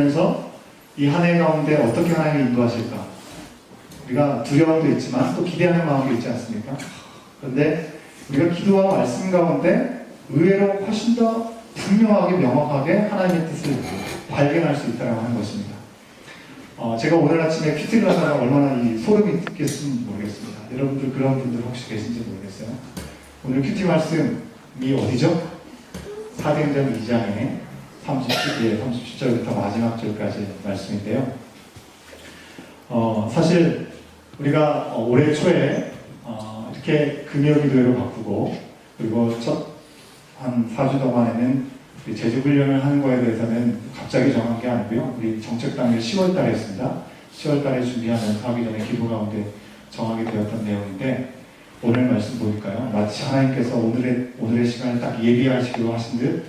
그래서 이 한 해 가운데 어떻게 하나님이 인도하실까? 우리가 두려움도 있지만 또 기대하는 마음도 있지 않습니까? 그런데 우리가 기도와 말씀 가운데 의외로 훨씬 더 분명하게 명확하게 하나님의 뜻을 발견할 수 있다고 하는 것입니다. 제가 오늘 아침에 큐티를 하다가 얼마나 소름이 돋겠는지 모르겠습니다. 여러분들 그런 분들 혹시 계신지 모르겠어요. 오늘 큐티 말씀이 어디죠? 사도행전 2장의 37절부터 마지막 절까지 말씀인데요. 사실 우리가 올해 초에 이렇게 금요기도회로 바꾸고 그리고 첫 한 4주 동안에는 제주훈련을 하는 거에 대해서는 갑자기 정한 게 아니고요. 우리 정책당일 10월 달에 했습니다. 10월 달에 준비하면서 하기 전에 기도 가운데 정하게 되었던 내용인데 오늘 말씀 보니까요. 마치 하나님께서 오늘의 시간을 딱 예비하시기로 하신 듯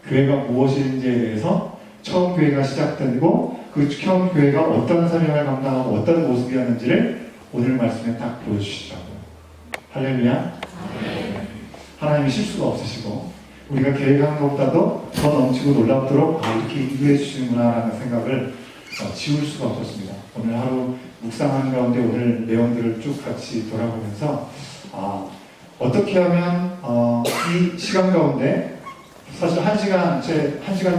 교회가 무엇인지에 대해서 처음 교회가 시작되고 그 처음 교회가 어떤 사명을 감당하고 어떤 모습이었는지를 오늘 말씀에 딱 보여주시더라고요. 할렐루야. 하나님이 실수가 없으시고 우리가 계획한 것보다도 더 넘치고 놀랍도록 이렇게 인도해 주시는구나 라는 생각을 지울 수가 없었습니다. 오늘 하루 묵상하는 가운데 오늘 내용들을 쭉 같이 돌아보면서 어떻게 하면 이 시간 가운데 사실 한 시간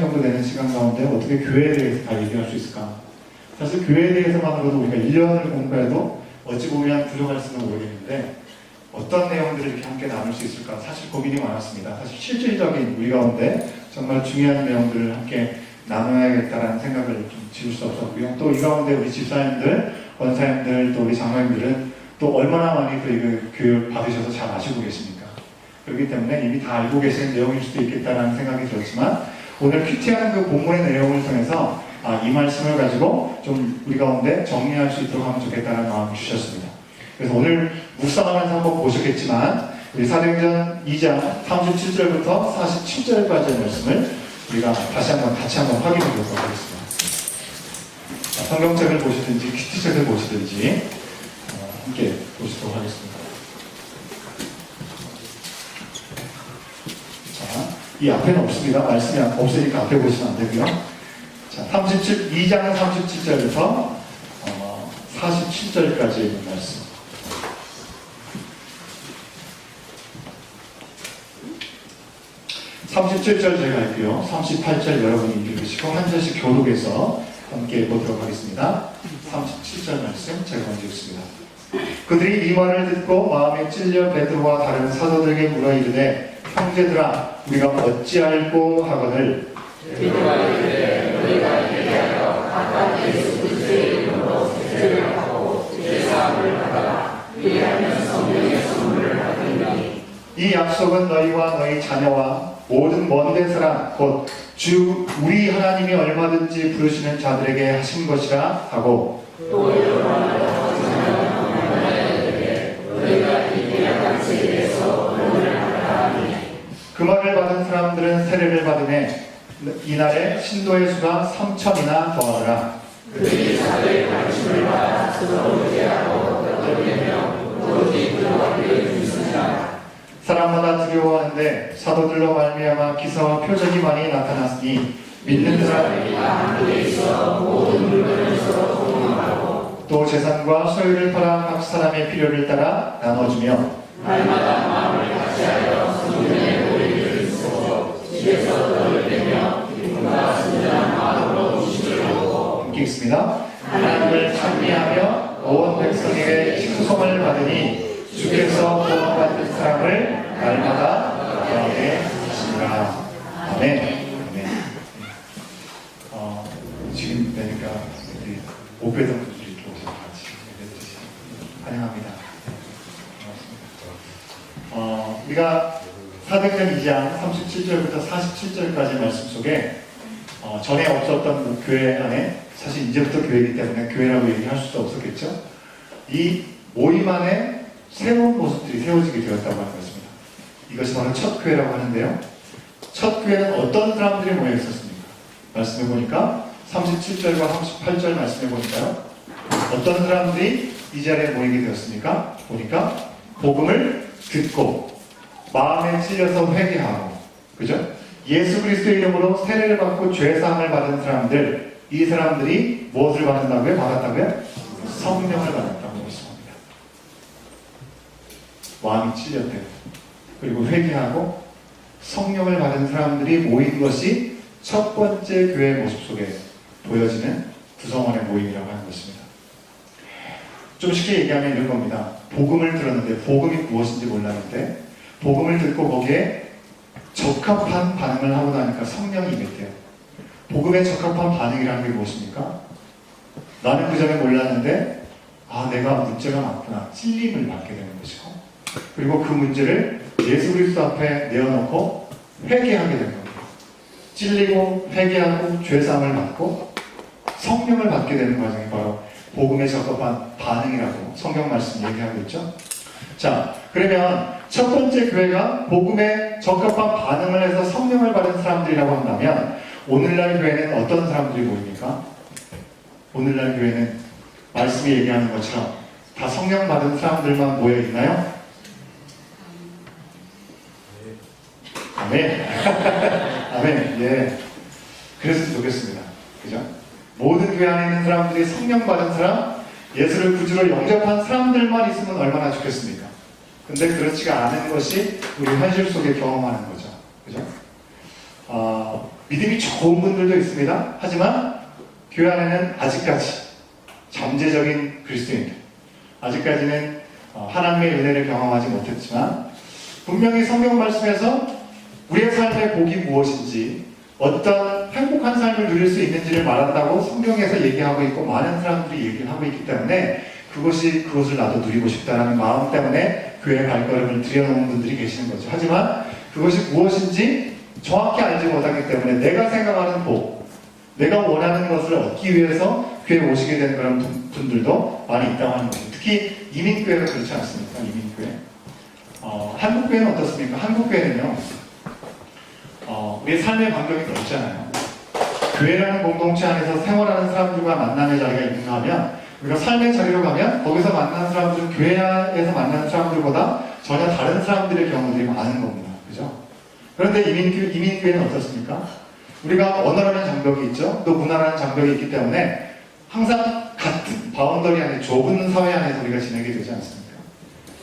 정도 되는 시간 가운데 어떻게 교회에 대해서 다 얘기할 수 있을까? 사실 교회에 대해서만으로도 우리가 1년을 공부해도 어찌 보면 부족할지는 모르겠는데 어떤 내용들을 이렇게 함께 나눌 수 있을까? 사실 고민이 많았습니다. 사실 실질적인 우리 가운데 정말 중요한 내용들을 함께 나눠야겠다라는 생각을 좀 지울 수 없었고요. 또 이 가운데 우리 집사님들, 원사님들, 또 우리 장로님들은 또 얼마나 많이 그 교육을 받으셔서 잘 아시고 계십니까? 그렇기 때문에 이미 다 알고 계시는 내용일 수도 있겠다라는 생각이 들었지만 오늘 큐티하는 그 본문의 내용을 통해서 이 말씀을 가지고 좀 우리 가운데 정리할 수 있도록 하면 좋겠다는 마음을 주셨습니다. 그래서 오늘 묵상하면서 한번 보셨겠지만 우리 사도행전 2장 37절부터 47절까지의 말씀을 우리가 다시 한번 같이 한번 확인해 보도록 하겠습니다. 성경책을 보시든지 큐티책을 보시든지 함께 보시도록 하겠습니다. 이 앞에는 없습니다. 말씀이 없으니까 앞에 보시면 안 되고요. 자, 2장 37절부터 47절까지 있는 말씀. 37절 제가 할게요. 38절 여러분이 읽으시고 한 절씩 교독해서 함께 보도록 하겠습니다. 37절 말씀 제가 먼저 읽습니다. 그들이 이 말을 듣고 마음에 찔려 베드로와 다른 사도들에게 물어 이르되 형제들아 우리가 어찌할꼬 하거늘 베드로가 이르되 너희가 예배하여 각각 예수 그리스도의 이름으로 세례를 받고 제사함을 받아라. 이하면 성령의 선물을 받으리니 이 약속은 너희와 너희 자녀와 모든 먼데 사람 곧 주 우리 하나님이 얼마든지 부르시는 자들에게 하신 것이라 하고 또 여러분과 자녀들에게 너희가 이기한 당시에 대해서 오늘 하나니 그 말을 받은 사람들은 세례를 받으매 이날에 신도의 수가 3,000이나 더하더라. 그들이 사도의 가르침을 받아 서로 의뢰하고 떠들며 오직 그와 그의 있습니다. 사람마다 두려워하는데 사도들로 말미암아 기사와 표적이 많이 나타났으니 믿는 사람이 한국에 있어 모든 물건을 서로 공유하고 또 재산과 소유를 팔아 각 사람의 필요를 따라 나눠주며 날마다 마음을 같이하여 성령의 모임을 이루고 집에서 떡을 떼며 기쁨과 순전한 마음으로 음식을 먹고 함께 읽습니다. 하나님을 찬미하며 온 백성에게 칭송을 받으니 주께서 구원받는 사람을 날마다 구하게 하시니라. 아멘. 아멘. 지금 되니까 우리 못 뵈던 분들이 이렇게 오셔서 같이 예배드리시 환영합니다. 고맙습니다. 우리가 사도행전 2장 37절부터 47절까지 말씀 속에 전에 없었던 교회 안에 사실 이제부터 교회이기 때문에 교회라고 얘기할 수도 없었겠죠. 이 모임 안에 새로운 모습들이 세워지게 되었다고 하는 것입니다. 이것이 바로 첫 교회라고 하는데요. 첫 교회는 어떤 사람들이 모여 있었습니까? 말씀해 보니까 37절과 38절 말씀해 보니까요. 어떤 사람들이 이 자리에 모이게 되었습니까? 보니까 복음을 듣고 마음에 찔려서 회개하고 그죠? 예수 그리스도의 이름으로 세례를 받고 죄사함을 받은 사람들 이 사람들이 무엇을 받는다고요? 받았다고요? 성령을 받았다고 말씀합니다. 마음이 찔렸대요. 그리고 회개하고 성령을 받은 사람들이 모인 것이 첫 번째 교회 모습 속에 보여지는 구성원의 모임이라고 하는 것입니다. 좀 쉽게 얘기하면 이런 겁니다. 복음을 들었는데, 복음이 무엇인지 몰랐는데 복음을 듣고 거기에 적합한 반응을 하고 나니까 성령이 임했대요. 복음에 적합한 반응이라는 게 무엇입니까? 나는 그 전에 몰랐는데 내가 문제가 많구나, 찔림을 받게 되는 것이고, 그리고 그 문제를 예수 그리스도 앞에 내어놓고 회개하게 되는 겁니다. 찔리고 회개하고 죄사함을 받고 성령을 받게 되는 과정이 바로 복음에 적합한 반응이라고 성경 말씀 얘기하고 있죠. 자, 그러면 첫 번째 교회가 복음에 적합한 반응을 해서 성령을 받은 사람들이라고 한다면 오늘날 교회는 어떤 사람들이 모입니까? 오늘날 교회는 말씀이 얘기하는 것처럼 다 성령 받은 사람들만 모여 있나요? 아멘. 아멘. 예. 그랬으면 좋겠습니다. 그죠? 모든 교회 안에 있는 사람들이 성령 받은 사람, 예수를 구주로 영접한 사람들만 있으면 얼마나 좋겠습니까? 근데 그렇지가 않은 것이 우리 현실 속에 경험하는 거죠. 그죠? 믿음이 좋은 분들도 있습니다. 하지만 교회 안에는 아직까지 잠재적인 그리스도인들, 아직까지는 하나님의 은혜를 경험하지 못했지만 분명히 성경 말씀에서 우리의 삶의 복이 무엇인지, 어떤 행복한 삶을 누릴 수 있는지를 말한다고 성경에서 얘기하고 있고 많은 사람들이 얘기를 하고 있기 때문에 그것을 나도 누리고 싶다는 마음 때문에 교회 발걸음을 들여놓은 분들이 계시는 거죠. 하지만 그것이 무엇인지 정확히 알지 못하기 때문에 내가 생각하는 복, 내가 원하는 것을 얻기 위해서 교회에 오시게 되는 그런 분들도 많이 있다고 하는 거죠. 특히 이민교회가 그렇지 않습니까? 이민교회. 한국교회는 어떻습니까? 한국교회는요, 우리의 삶의 반경이 넓잖아요. 교회라는 공동체 안에서 생활하는 사람들과 만남의 자리가 있는가 하면, 우리가 삶의 자리로 가면 거기서 만나는 사람들은 교회에서 만나는 사람들보다 전혀 다른 사람들의 경우들이 많은 겁니다. 그죠? 그런데 이민교회는 어떻습니까? 우리가 언어라는 장벽이 있죠. 또 문화라는 장벽이 있기 때문에 항상 같은 바운더리 안에, 좁은 사회 안에서 우리가 지내게 되지 않습니까?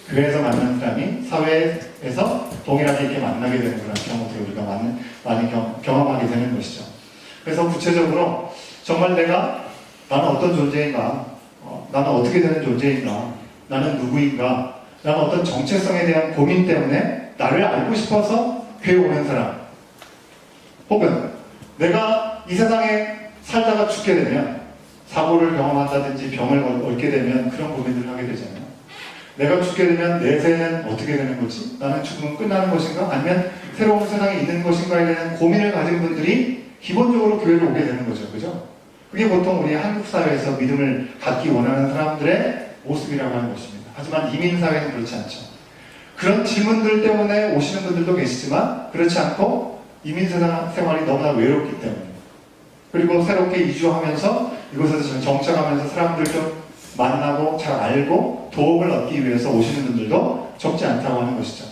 교회에서 만나는 사람이 사회에서 동일하게 이렇게 만나게 되는 그런 경우들을 우리가 많이 경험하게 되는 것이죠. 그래서 구체적으로 정말 나는 어떤 존재인가, 나는 어떻게 되는 존재인가, 나는 누구인가, 나는 어떤 정체성에 대한 고민 때문에 나를 알고 싶어서 교회에 오는 사람, 혹은 내가 이 세상에 살다가 죽게 되면 사고를 경험한다든지 병을 얻게 되면 그런 고민들을 하게 되잖아요. 내가 죽게 되면 내 생은 어떻게 되는 거지? 나는 죽으면 끝나는 것인가? 아니면 새로운 세상에 있는 것인가에 대한 고민을 가진 분들이 기본적으로 교회를 오게 되는 거죠. 그죠? 그게 보통 우리 한국 사회에서 믿음을 갖기 원하는 사람들의 모습이라고 하는 것입니다. 하지만 이민 사회는 그렇지 않죠. 그런 질문들 때문에 오시는 분들도 계시지만 그렇지 않고 이민 생활이 너무나 외롭기 때문에, 그리고 새롭게 이주하면서 이곳에서 정착하면서 사람들 좀 만나고 잘 알고 도움을 얻기 위해서 오시는 분들도 적지 않다고 하는 것이죠.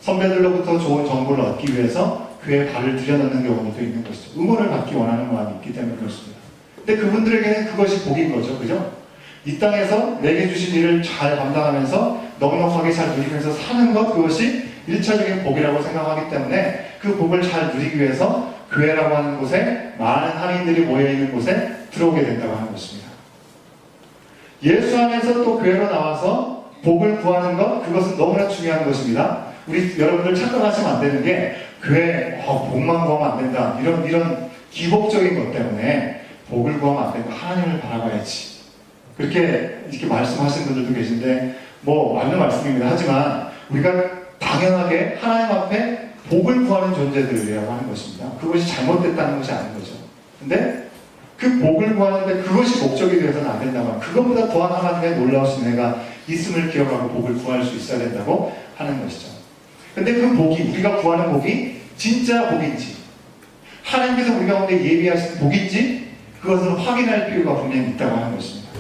선배들로부터 좋은 정보를 얻기 위해서 교회에 발을 들여놓는 경우도 있는 것이죠. 응원을 받기 원하는 마음이 있기 때문에 그렇습니다. 근데 그분들에게는 그것이 복인 거죠. 그죠? 이 땅에서 내게 주신 일을 잘 감당하면서 넉넉하게 잘 누리면서 사는 것, 그것이 1차적인 복이라고 생각하기 때문에 그 복을 잘 누리기 위해서 교회라고 하는 곳에 많은 한인들이 모여있는 곳에 들어오게 된다고 하는 것입니다. 예수 안에서 또 교회로 나와서 복을 구하는 것, 그것은 너무나 중요한 것입니다. 우리 여러분들 착각하시면 안 되는 게 교회 복만 구하면 안 된다, 이런 기복적인 것 때문에 복을 구하면 안 되고 하나님을 바라봐야지, 그렇게 이렇게 말씀하시는 분들도 계신데 맞는 말씀입니다. 하지만 우리가 당연하게 하나님 앞에 복을 구하는 존재들이라고 하는 것입니다. 그것이 잘못됐다는 것이 아닌 거죠. 근데 그 복을 구하는데 그것이 목적이 되어서는 안 된다고, 그것보다 더한 하나님의 놀라우신 은혜가 있음을 기억하고 복을 구할 수 있어야 된다고 하는 것이죠. 근데 그 복이, 우리가 구하는 복이 진짜 복인지, 하나님께서 우리 가운데 예비하신 복인지, 그것을 확인할 필요가 분명히 있다고 하는 것입니다.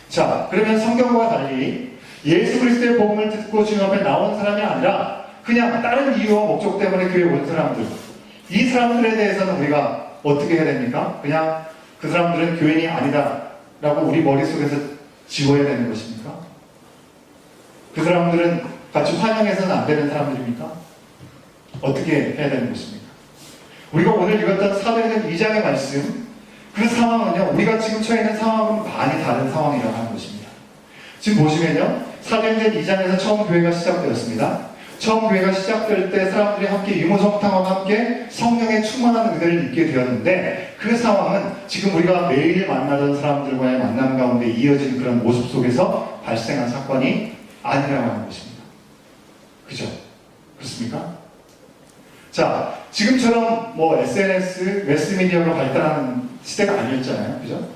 자, 그러면 성경과 달리 예수 그리스도의 복음을 듣고 주님 앞에 나온 사람이 아니라 그냥 다른 이유와 목적 때문에 교회에 온 사람들, 이 사람들에 대해서는 우리가 어떻게 해야 됩니까? 그냥 그 사람들은 교인이 아니다라고 우리 머릿속에서 지워야 되는 것입니까? 그 사람들은 같이 환영해서는 안 되는 사람들입니까? 어떻게 해야 되는 것입니까? 우리가 오늘 읽었던 사도행전 2장의 말씀, 그 상황은요, 우리가 지금 처해 있는 상황은 많이 다른 상황이라고 하는 것입니다. 지금 보시면요, 사도행전 2장에서 처음 교회가 시작되었습니다. 처음 교회가 시작될 때 사람들이 함께 유무성탕과 함께 성령의 충만한 은혜를 입게 되었는데, 그 상황은 지금 우리가 매일 만나던 사람들과의 만남 가운데 이어진 그런 모습 속에서 발생한 사건이 아니라고 하는 것입니다. 그죠? 그렇습니까? 자, 지금처럼 뭐 SNS, 매스미디어가 발달하는 시대가 아니었잖아요. 그죠?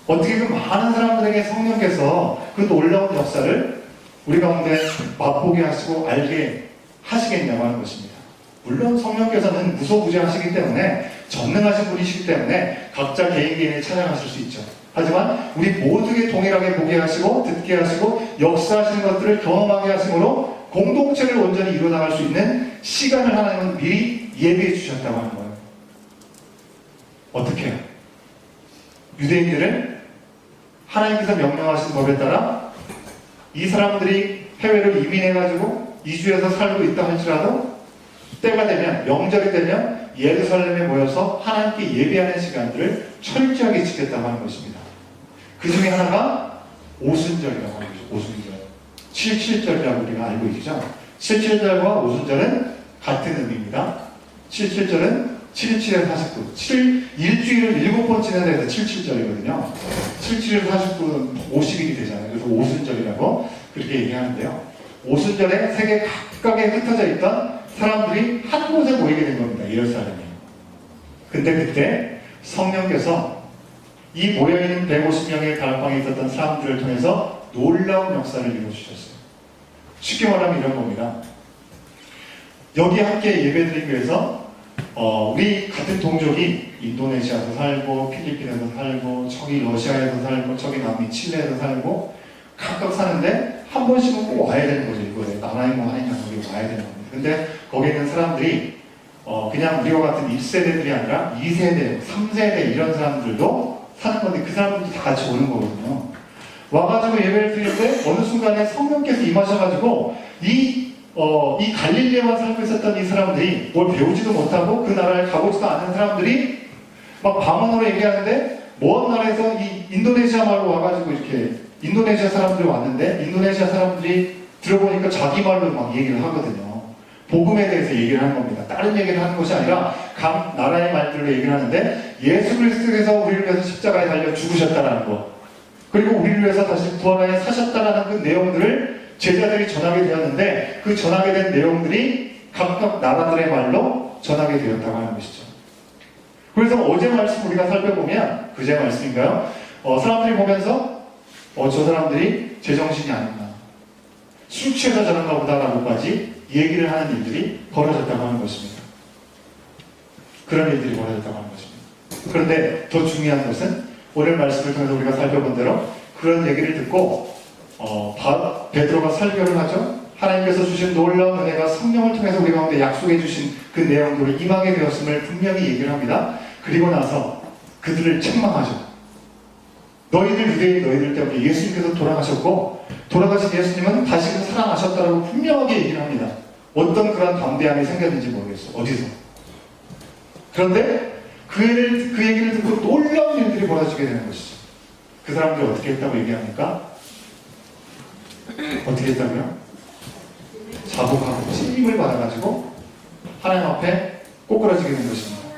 어떻게 그 많은 사람들에게 성령께서 그 놀라운 역사를 우리 가운데 맛보게 하시고 알게 하시겠냐고 하는 것입니다. 물론 성령께서는 무소부재하시기 때문에, 전능하신 분이시기 때문에 각자 개인이 찬양하실 수 있죠. 하지만 우리 모두에게 동일하게 보게 하시고 듣게 하시고 역사하시는 것들을 경험하게 하심으로 공동체를 온전히 이루어나갈 수 있는 시간을 하나님은 미리 예비해 주셨다고 하는 거예요. 어떻게 해요? 유대인들은 하나님께서 명령하신 법에 따라 이 사람들이 해외로 이민해가지고 이주해서 살고 있다 할지라도 때가 되면, 명절이 되면 예루살렘에 모여서 하나님께 예배하는 시간들을 철저하게 지켰다고 하는 것입니다. 그 중에 하나가 오순절이라고 하는 거죠. 오순절. 77절이라고 우리가 알고 계시죠? 77절과 오순절은 같은 의미입니다. 77절은 77에서 49. 일주일을 7번 지내다 해서 77절이거든요. 77에서 49는 50일이 되잖아요. 그래서 오순절이라고 그렇게 얘기하는데요. 오순절에 세계 각각에 흩어져 있던 사람들이 한 곳에 모이게 된 겁니다. 예루살렘에. 근데 그때 성령께서 이 모여있는 150명의 다락방에 있었던 사람들을 통해서 놀라운 역사를 이루어주셨어요. 쉽게 말하면 이런 겁니다. 여기 함께 예배드리기 위해서 우리 같은 동족이 인도네시아에서 살고, 필리핀에서 살고, 저기 러시아에서 살고, 저기 남미 칠레에서 살고, 각각 사는데 한 번씩은 꼭 와야 되는 거죠. 이거에 나라의 뭐 하느냐, 거기 와야 되는 겁니다. 근데 거기 있는 사람들이 그냥 우리와 같은 1세대들이 아니라 2세대, 3세대 이런 사람들도 사는 건데, 그 사람들도 다 같이 오는 거거든요. 와가지고 예배를 드리는데 어느 순간에 성령께서 임하셔가지고 이 갈릴리에만 살고 있었던 이 사람들이 뭘 배우지도 못하고 그 나라에 가보지도 않은 사람들이 막 방언으로 얘기하는데, 먼 나라에서 이 인도네시아 말로 와가지고 이렇게 인도네시아 사람들이 왔는데, 인도네시아 사람들이 들어보니까 자기 말로 막 얘기를 하거든요. 복음에 대해서 얘기를 하는 겁니다. 다른 얘기를 하는 것이 아니라 각 나라의 말들로 얘기를 하는데, 예수 그리스도께서 우리를 위해서 십자가에 달려 죽으셨다라는 것, 그리고 우리를 위해서 다시 부활하여 사셨다라는 그 내용들을 제자들이 전하게 되었는데, 그 전하게 된 내용들이 각각 나라들의 말로 전하게 되었다고 하는 것이죠. 그래서 어제 말씀 우리가 살펴보면, 그제 말씀인가요? 사람들이 보면서 저 사람들이 제정신이 아닌가, 술 취해서 저런가 보다라고까지 얘기를 하는 일들이 벌어졌다고 하는 것입니다. 그런 일들이 벌어졌다고 하는 것입니다. 그런데 더 중요한 것은 오늘 말씀을 통해서 우리가 살펴본 대로 그런 얘기를 듣고 베드로가 설교를 하죠. 하나님께서 주신 놀라운 은혜가 성령을 통해서 우리 가운데 약속해 주신 그 내용으로 임하게 되었음을 분명히 얘기를 합니다. 그리고 나서 그들을 책망하죠. 너희들 유대인 너희들 때문에 예수님께서 돌아가셨고, 돌아가신 예수님은 다시금 살아나셨다라고 분명하게 얘기를 합니다. 어떤 그런 담대함이 생겼는지 모르겠어. 어디서. 그런데 그 얘기를 듣고 놀라운 일들이 벌어지게 되는 것이죠. 그 사람들이 어떻게 했다고 얘기합니까? 어떻게 했다고요? 자복하고 찔림을 받아가지고 하나님 앞에 꼬꾸라지게 된 것입니다.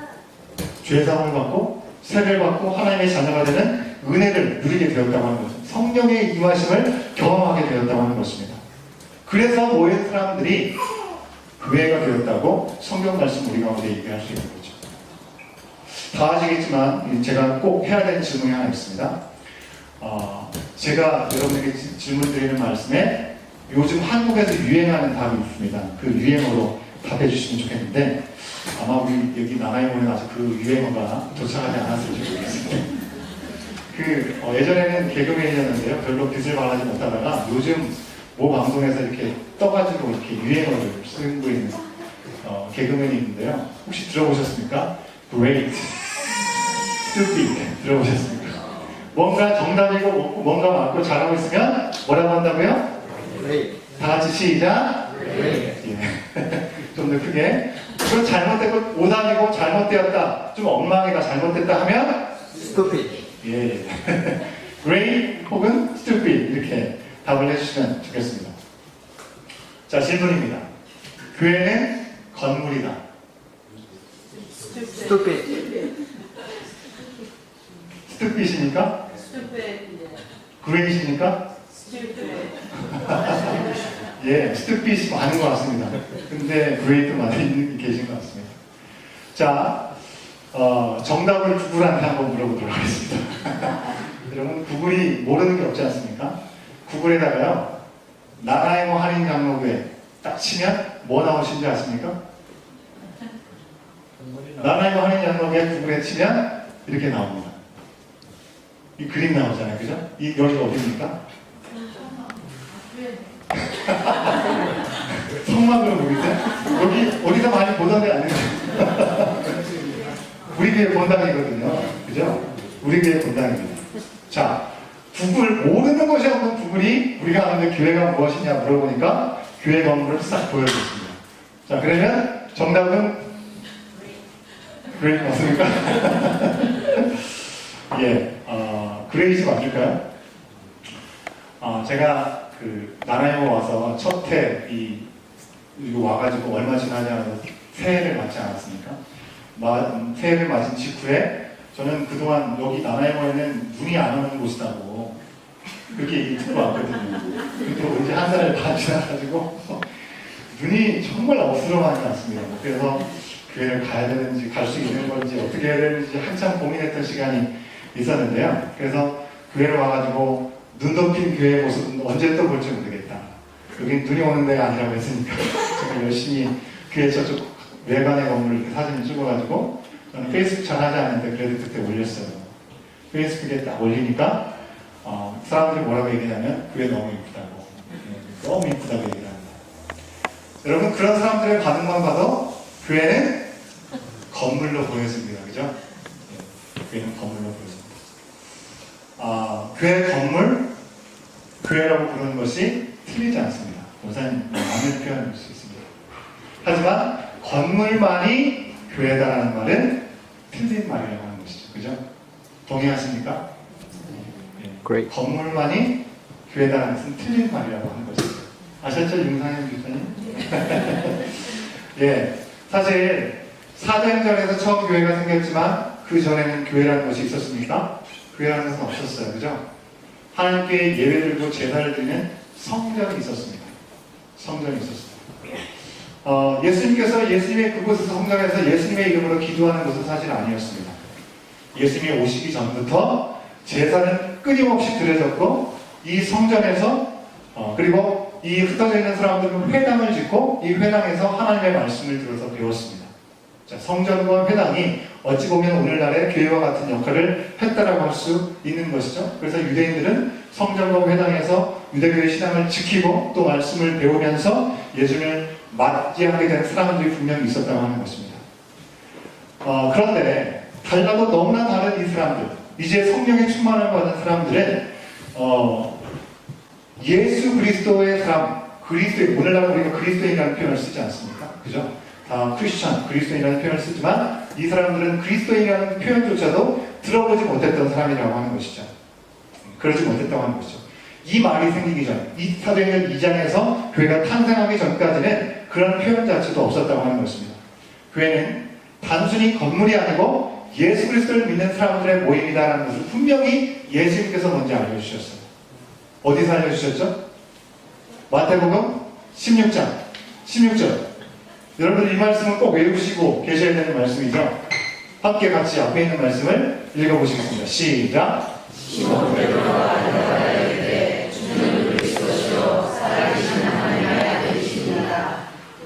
죄사함을 받고 세례를 받고 하나님의 자녀가 되는 은혜를 누리게 되었다고 하는 거죠. 성령의 임하심을 경험하게 되었다고 하는 것입니다. 그래서 모인 사람들이 교회가 되었다고 성경 말씀 우리 가운데 얘기할 수 있는 거죠. 다 아시겠지만 제가 꼭 해야 되는 질문이 하나 있습니다. 제가 여러분에게 질문 드리는 말씀에 요즘 한국에서 유행하는 답이 있습니다. 그 유행어로 답해 주시면 좋겠는데, 아마 우리 여기 나라에 모여서 그 유행어가 도착하지 않았을지 모르겠습니다. 예전에는 개그맨이었는데요. 별로 빛을 발하지 못하다가 요즘 모 방송에서 이렇게 떠가지고 이렇게 유행어를 쓰고 있는 개그맨이 있는데요. 혹시 들어보셨습니까? Great. stupid 들어보셨습니까? 뭔가 정답이고 뭔가 맞고 잘하고 있으면 뭐라고 한다고요? 다 같이 시작. 좀 더 크게. 그건 잘못됐고 오답이고 잘못되었다. 좀 엉망이다. 잘못됐다 하면 stupid. 예. great 혹은 stupid 이렇게 답을 해주시면 좋겠습니다. 자, 질문입니다. 교회는 건물이다. stupid. stupid입니까? great입니까? 예, stupid 많은 것 같습니다. 근데 great도 많이 계신 것 같습니다. 자, 정답을 구글한테 한번 물어보도록 하겠습니다. 여러분, 구글이 모르는 게 없지 않습니까? 구글에다가요, 나나이모 할인 장로교회 딱 치면 뭐 나오신지 아십니까? 나나이모 할인 장로교회 구글에 치면 이렇게 나옵니다. 이 그림 나오잖아요, 그죠? 여기가 어디입니까? 성막으로 보이세요? 여기 어디서 많이 보던 데 아니에요? 우리 교회 본당이거든요. 그죠? 우리 교회 본당입니다. 자, 구글, 모르는 것이 없는 구글이 우리가 아는 교회가 무엇이냐 물어보니까 교회 건물을 싹 보여줬습니다. 자, 그러면 정답은 그레이트 맞습니까? 예, 그레이트 맞을까요? 제가 나라에 와서 첫해 이거 와가지고 얼마 지나지 않아서 새해를 맞지 않았습니까? 새해를 맞은 직후에 저는 그동안 여기 나나이모에는 눈이 안 오는 곳이라고 그렇게 얘기 듣고 왔거든요. 또 이제 한 달을 다 지나가지고 눈이 정말 어스름하지 않습니다. 그래서 교회를 가야 되는지 갈 수 있는 건지 어떻게 해야 되는지 한참 고민했던 시간이 있었는데요. 그래서 교회를 와가지고 눈 덮인 교회의 모습은 언제 또 볼지 모르겠다. 여기 눈이 오는 데가 아니라고 했으니까 제가 열심히 교회 저쪽 외관의 건물 이렇게 사진을 찍어가지고 저는 페이스북 잘 하지 않는데 그래도 그때 올렸어요. 페이스북에 딱 올리니까 사람들이 뭐라고 얘기하냐면 교회 너무 이쁘다고. 너무 이쁘다고 얘기를 합니다. 여러분, 그런 사람들의 반응만 봐도 교회는 건물로 보여집니다. 그죠? 교회는 건물로 보여집니다. 교회 건물, 교회라고 부르는 것이 틀리지 않습니다. 우선 많은 표현을 수 있습니다. 하지만 건물만이 교회다라는 말은 틀린 말이라고 하는 것이죠. 그죠? 동의하십니까? Great. 건물만이 교회다라는 것은 틀린 말이라고 하는 것이죠. 아셨죠? 윤상현 교수님? 예, 사실 사도행전에서 처음 교회가 생겼지만 그 전에는 교회라는 것이 있었습니까? 교회라는 것은 없었어요. 그죠? 하나님께 예배드리고 제사를 드리는 성전이 있었습니다. 성전이 있었습니다. 예수님께서 예수님의 그곳에서 성전에서 예수님의 이름으로 기도하는 것은 사실 아니었습니다. 예수님이 오시기 전부터 제사는 끊임없이 드려졌고 이 성전에서 그리고 이 흩어져 있는 사람들은 회당을 짓고 이 회당에서 하나님의 말씀을 들어서 배웠습니다. 자, 성전과 회당이 어찌 보면 오늘날의 교회와 같은 역할을 했다라고 할 수 있는 것이죠. 그래서 유대인들은 성전과 회당에서 유대교의 신앙을 지키고 또 말씀을 배우면서 예수님을 맞이하게 된 사람들이 분명히 있었다고 하는 것입니다. 그런데 달라도 너무나 다른 이 사람들, 이제 성령의 충만을 받은 사람들은 예수 그리스도의 사람, 그리스도인, 오늘날 우리가 그리스도인이라는 표현을 쓰지 않습니까? 그죠? 다 크리스천, 그리스도인이라는 표현을 쓰지만 이 사람들은 그리스도인이라는 표현조차도 들어보지 못했던 사람이라고 하는 것이죠. 그러지 못했다고 하는 것이죠. 이 말이 생기기 전, 이 사도행전 2장에서 교회가 탄생하기 전까지는 그런 표현 자체도 없었다고 하는 것입니다. 교회는 단순히 건물이 아니고 예수 그리스도를 믿는 사람들의 모임이다라는 것을 분명히 예수님께서 먼저 알려주셨어요. 어디서 알려주셨죠? 마태복음 16절. 여러분들 이 말씀은 꼭 외우시고 계셔야 되는 말씀이죠. 함께 같이 앞에 있는 말씀을 읽어보시겠습니다. 시작. 시몬 베드로가 대답하여 주는 그리스도시요 살아계신 하나님의 아들이십니다.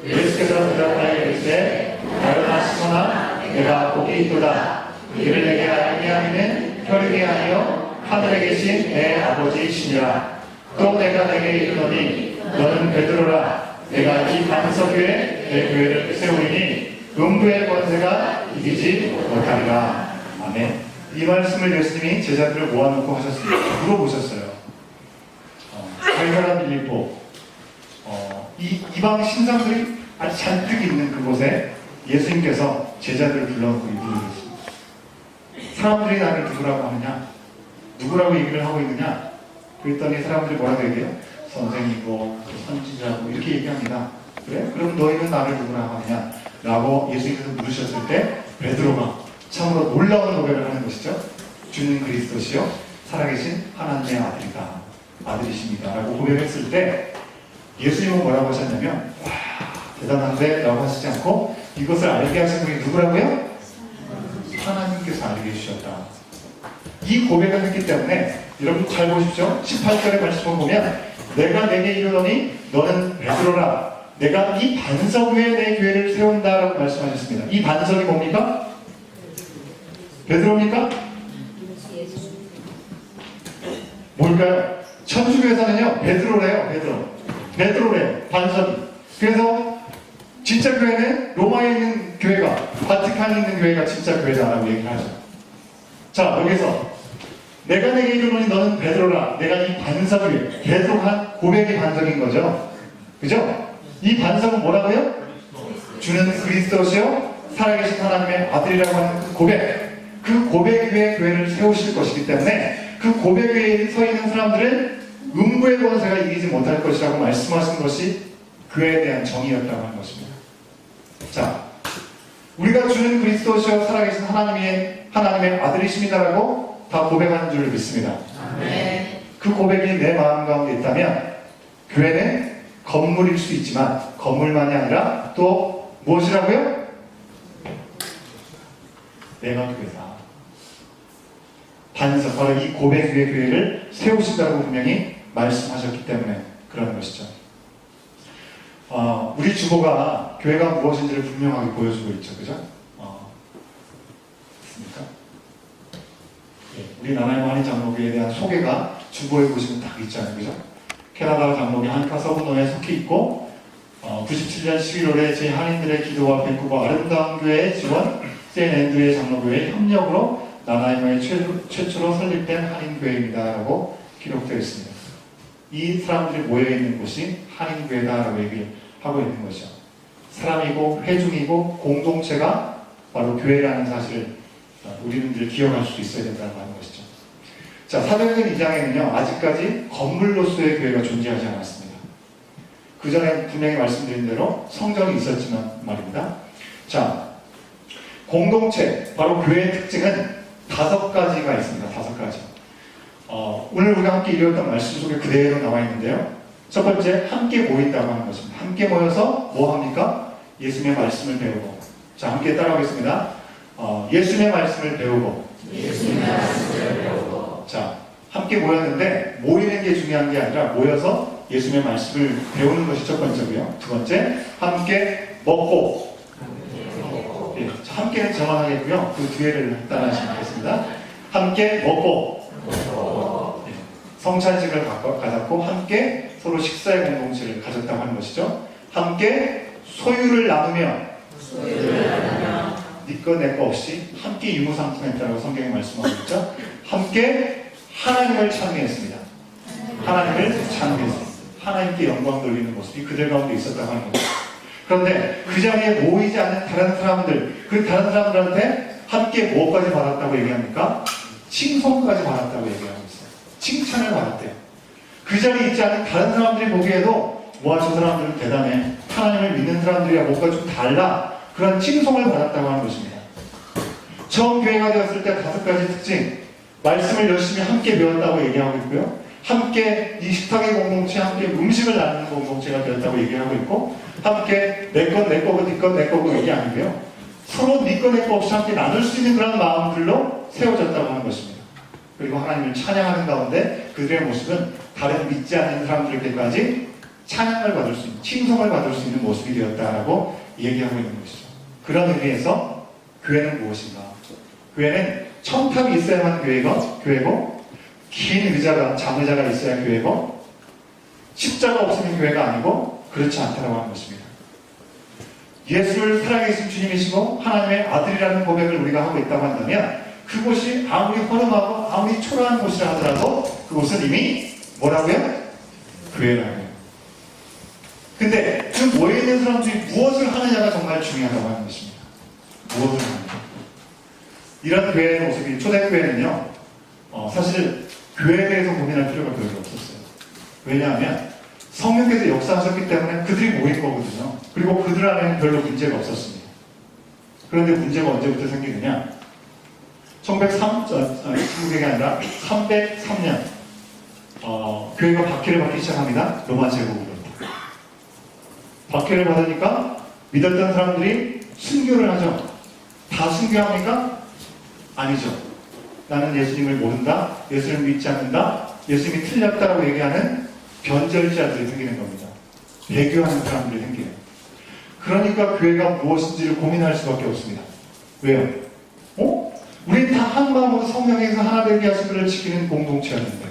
예수께서 대답하여 이르시되 나를 시몬아 내가 복이 있도다. 이를 내게 알게 하기는 혈육이 아니요 하늘에 계신 내 아버지이시니라. 또 내가 내게 이르노니 너는 베드로라. 내가 이 반석 위에 내 교회를 세우리니 음부의 권세가 이기지 못하리라. 아멘. 이 말씀을 예수님이 제자들을 모아놓고 하셨습니다. 물어보셨어요. 가이사라 빌립보, 이방 신상들이 아주 잔뜩 있는 그곳에 예수님께서 제자들을 불러놓고 물으셨습니다. 사람들이 나를 누구라고 하느냐? 누구라고 얘기를 하고 있느냐? 그랬더니 사람들이 뭐라고 얘기해요? 선생이고 선지자고 이렇게 얘기합니다. 그래? 그럼 너희는 나를 누구라고 하느냐? 라고 예수님께서 물으셨을 때 베드로가 참으로 놀라운 고백을 하는 것이죠. 주는 그리스도시요 살아계신 하나님의 아들이십니다 라고 고백했을 때 예수님은 뭐라고 하셨냐면 와 대단한데 라고 하시지 않고 이것을 알게 하신 분이 누구라고요? 하나님께서 알게 해주셨다. 이 고백을 했기 때문에 여러분 잘 보십시오. 18절의 말씀을 보면 내가 내게 이르노니 너는 베드로라 내가 이 반석 위에 내 교회를 세운다라고 말씀하셨습니다. 이 반석이 뭡니까? 베드로입니까? 뭘까요? 천주교에서는요 베드로래요. 베드로래요. 반석이. 그래서 진짜 교회는 로마에 있는 교회가 바티칸에 있는 교회가 진짜 교회다라고 얘기를 하죠. 자 여기서 내가 내게 이르노니 너는 베드로라 내가 이 반석 위에 계속한 고백이 반석인 거죠. 그죠? 이 반석은 뭐라고요? 주는 그리스도시요 살아계신 하나님의 아들이라고 하는 그 고백 위에 교회를 세우실 것이기 때문에 그 고백 위에 서 있는 사람들은 음부의 권세가 이기지 못할 것이라고 말씀하신 것이 교회에 대한 정의였다고 하는 것입니다. 자, 우리가 주는 그리스도시요 살아계신 하나님의 아들이십니다라고 다 고백하는 줄 믿습니다. 그 고백이 내 마음 가운데 있다면 교회는 건물일 수 있지만 건물만이 아니라 또 무엇이라고요? 내가 교회다. 반석, 바로 이 고백 위에 교회를 세우신다고 분명히 말씀하셨기 때문에 그러는 것이죠. 우리 주보가 교회가 무엇인지를 분명하게 보여주고 있죠. 그죠? 맞습니까? 네, 우리 나나의 한인 장로교에 대한 소개가 주보에 보시면 딱 있잖아요. 그죠? 캐나다 장로교 한카 서브노에 속해 있고 97년 11월에 제 한인들의 기도와 밴쿠버 아름다운 교회의 지원 세인 앤드류의 장로교회의 협력으로 나나이머에 최초로 설립된 한인교회입니다 라고 기록되어 있습니다. 이 사람들이 모여있는 곳이 한인교회다라고 얘기를 하고 있는 것이죠. 사람이고 회중이고 공동체가 바로 교회라는 사실을 우리는 늘 기억할 수 있어야 된다는 것이죠. 자, 사도행전 2장에는요 아직까지 건물로서의 교회가 존재하지 않았습니다. 그 전에 분명히 말씀드린 대로 성전이 있었지만 말입니다. 자, 공동체, 바로 교회의 특징은 5가지가 있습니다. 5가지. 오늘 우리가 함께 읽었던 말씀 속에 그대로 나와 있는데요. 첫 번째, 함께 모인다고 하는 것입니다. 함께 모여서 뭐 합니까? 예수님의 말씀을 배우고. 자, 함께 따라하겠습니다. 예수님의 말씀을 배우고. 자, 함께 모였는데 모이는 게 중요한 게 아니라 모여서 예수님의 말씀을 배우는 것이 첫 번째고요. 두 번째, 함께 먹고. 예, 함께는 정확하겠고요. 그 뒤에를 따라하시면 되겠습니다. 함께 먹고. 예, 성찬식을 가졌고 함께 서로 식사의 공동체를 가졌다고 하는 것이죠. 함께 소유를 나누며 니꺼 내꺼 없이 함께 유무상통했다고 성경에 말씀하고 있죠. 함께 하나님을 찬미했습니다. 하나님께 영광 돌리는 모습이 그들 가운데 있었다고 하는 거죠. 그런데 그 자리에 모이지 않는 다른 사람들, 그 다른 사람들한테 함께 무엇까지 받았다고 얘기합니까? 칭송까지 받았다고 얘기하고 있어요. 칭찬을 받았대요. 그 자리에 있지 않은 다른 사람들이 보기에도 와, 저 사람들은 대단해. 하나님을 믿는 사람들이야 뭔가 좀 달라. 그런 칭송을 받았다고 하는 것입니다. 처음 교회가 되었을 때 5가지 특징. 말씀을 열심히 함께 배웠다고 얘기하고 있고요. 함께 이 식탁의 공동체, 함께 음식을 나누는 공동체가 되었다고 얘기하고 있고, 함께 내 것 내 거고 네 것 내 거고 얘기 아니고요. 서로 네 것 내 거 없이 함께 나눌 수 있는 그런 마음들로 세워졌다고 하는 것입니다. 그리고 하나님을 찬양하는 가운데 그들의 모습은 다른 믿지 않는 사람들에게까지 찬양을 받을 수 있는, 칭송을 받을 수 있는 모습이 되었다라고 얘기하고 있는 것이죠. 그런 의미에서 교회는 무엇인가? 교회는 청탑이 있어야만 교회고, 긴 의자가, 장의자가 있어야 교회고, 십자가 없으면 교회가 아니고, 그렇지 않다고 하는 것입니다. 예수를 살아계신 주님이시고 하나님의 아들이라는 고백을 우리가 하고 있다고 한다면 그곳이 아무리 허름하고 아무리 초라한 곳이라 하더라도 그곳은 이미 뭐라고요? 교회라고요. 근데 그 모여 있는 사람들이 무엇을 하느냐가 정말 중요하다고 하는 것입니다. 무엇을 하느냐. 이런 교회의 모습이 초대교회는요, 사실 교회에 대해서 고민할 필요가 별로 없었어요. 왜냐하면 성령께서 역사하셨기 때문에 그들이 모인 거거든요. 그리고 그들 안에는 별로 문제가 없었습니다. 그런데 문제가 언제부터 생기느냐? 1903년이 아니라 303년 교회가 박해를 받기 시작합니다. 로마 제국으로부터. 박해를 받으니까 믿었던 사람들이 순교를 하죠. 다 순교합니까? 아니죠. 나는 예수님을 모른다, 예수님을 믿지 않는다, 예수님이 틀렸다라고 얘기하는 변절자들이 생기는 겁니다. 배교하는 사람들이 생겨요. 그러니까 교회가 무엇인지를 고민할 수밖에 없습니다. 왜요? 우리 다 한 마음으로 성령에서 하나 되게 하신 것을 지키는 공동체였는데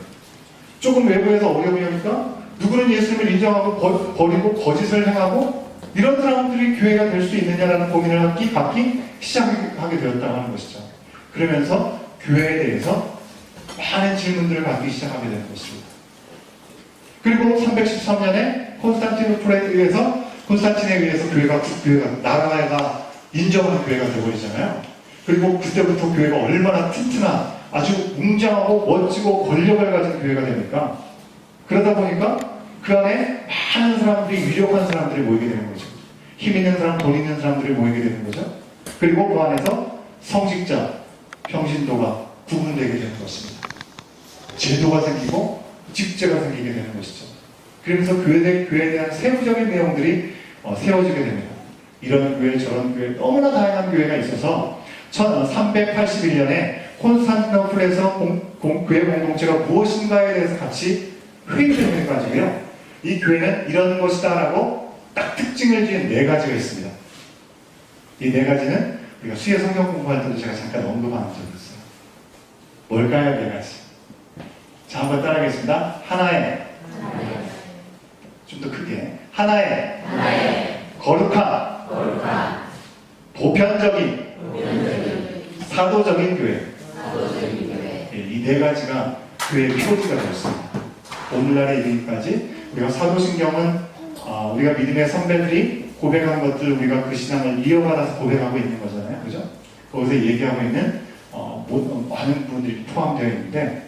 조금 외부에서 어려움이 오니까 누구는 예수님을 인정하고 버리고 거짓을 행하고 이런 사람들이 교회가 될 수 있느냐라는 고민을 갖기 시작하게 되었다고 하는 것이죠. 그러면서 교회에 대해서 많은 질문들을 갖기 시작하게 되는 것입니다. 그리고 313년에 콘스탄틴에 의해서 교회가 나라가 인정하는 교회가 되어버리잖아요. 그리고 그때부터 교회가 얼마나 튼튼한 아주 웅장하고 멋지고 권력을 가진 교회가 됩니까? 그러다 보니까 그 안에 많은 사람들이, 유력한 사람들이 모이게 되는 거죠. 힘 있는 사람, 돈 있는 사람들이 모이게 되는 거죠. 그리고 그 안에서 성직자, 평신도가 구분되게 되는 것입니다. 제도가 생기고 직제가 생기게 되는 것이죠. 그러면서 교회에 대한 세부적인 내용들이 세워지게 됩니다. 이런 교회, 저런 교회, 너무나 다양한 교회가 있어서 381년에 콘스탄티노플에서 교회 공동체가 무엇인가에 대해서 같이 회의를 해가지고요. 이 교회는 이런 것이다라고 딱 특징을 지은 4가지가 있습니다. 이 4가지는 우리가 수요 성경 공부할 때도 제가 잠깐 언급한 적이 있어요. 뭘까요, 4가지? 자, 한번 따라하겠습니다. 하나의, 좀 더 크게. 하나의, 거룩한, 보편적인, 사도적인 교회. 이 4가지가 교회의 표지가 되었습니다. 오늘날에 이르기까지 우리가 사도신경은 우리가 믿음의 선배들이 고백한 것들, 우리가 그 신앙을 이어받아서 고백하고 있는 거잖아요. 그죠? 거기서 얘기하고 있는 많은 부분들이 포함되어 있는데,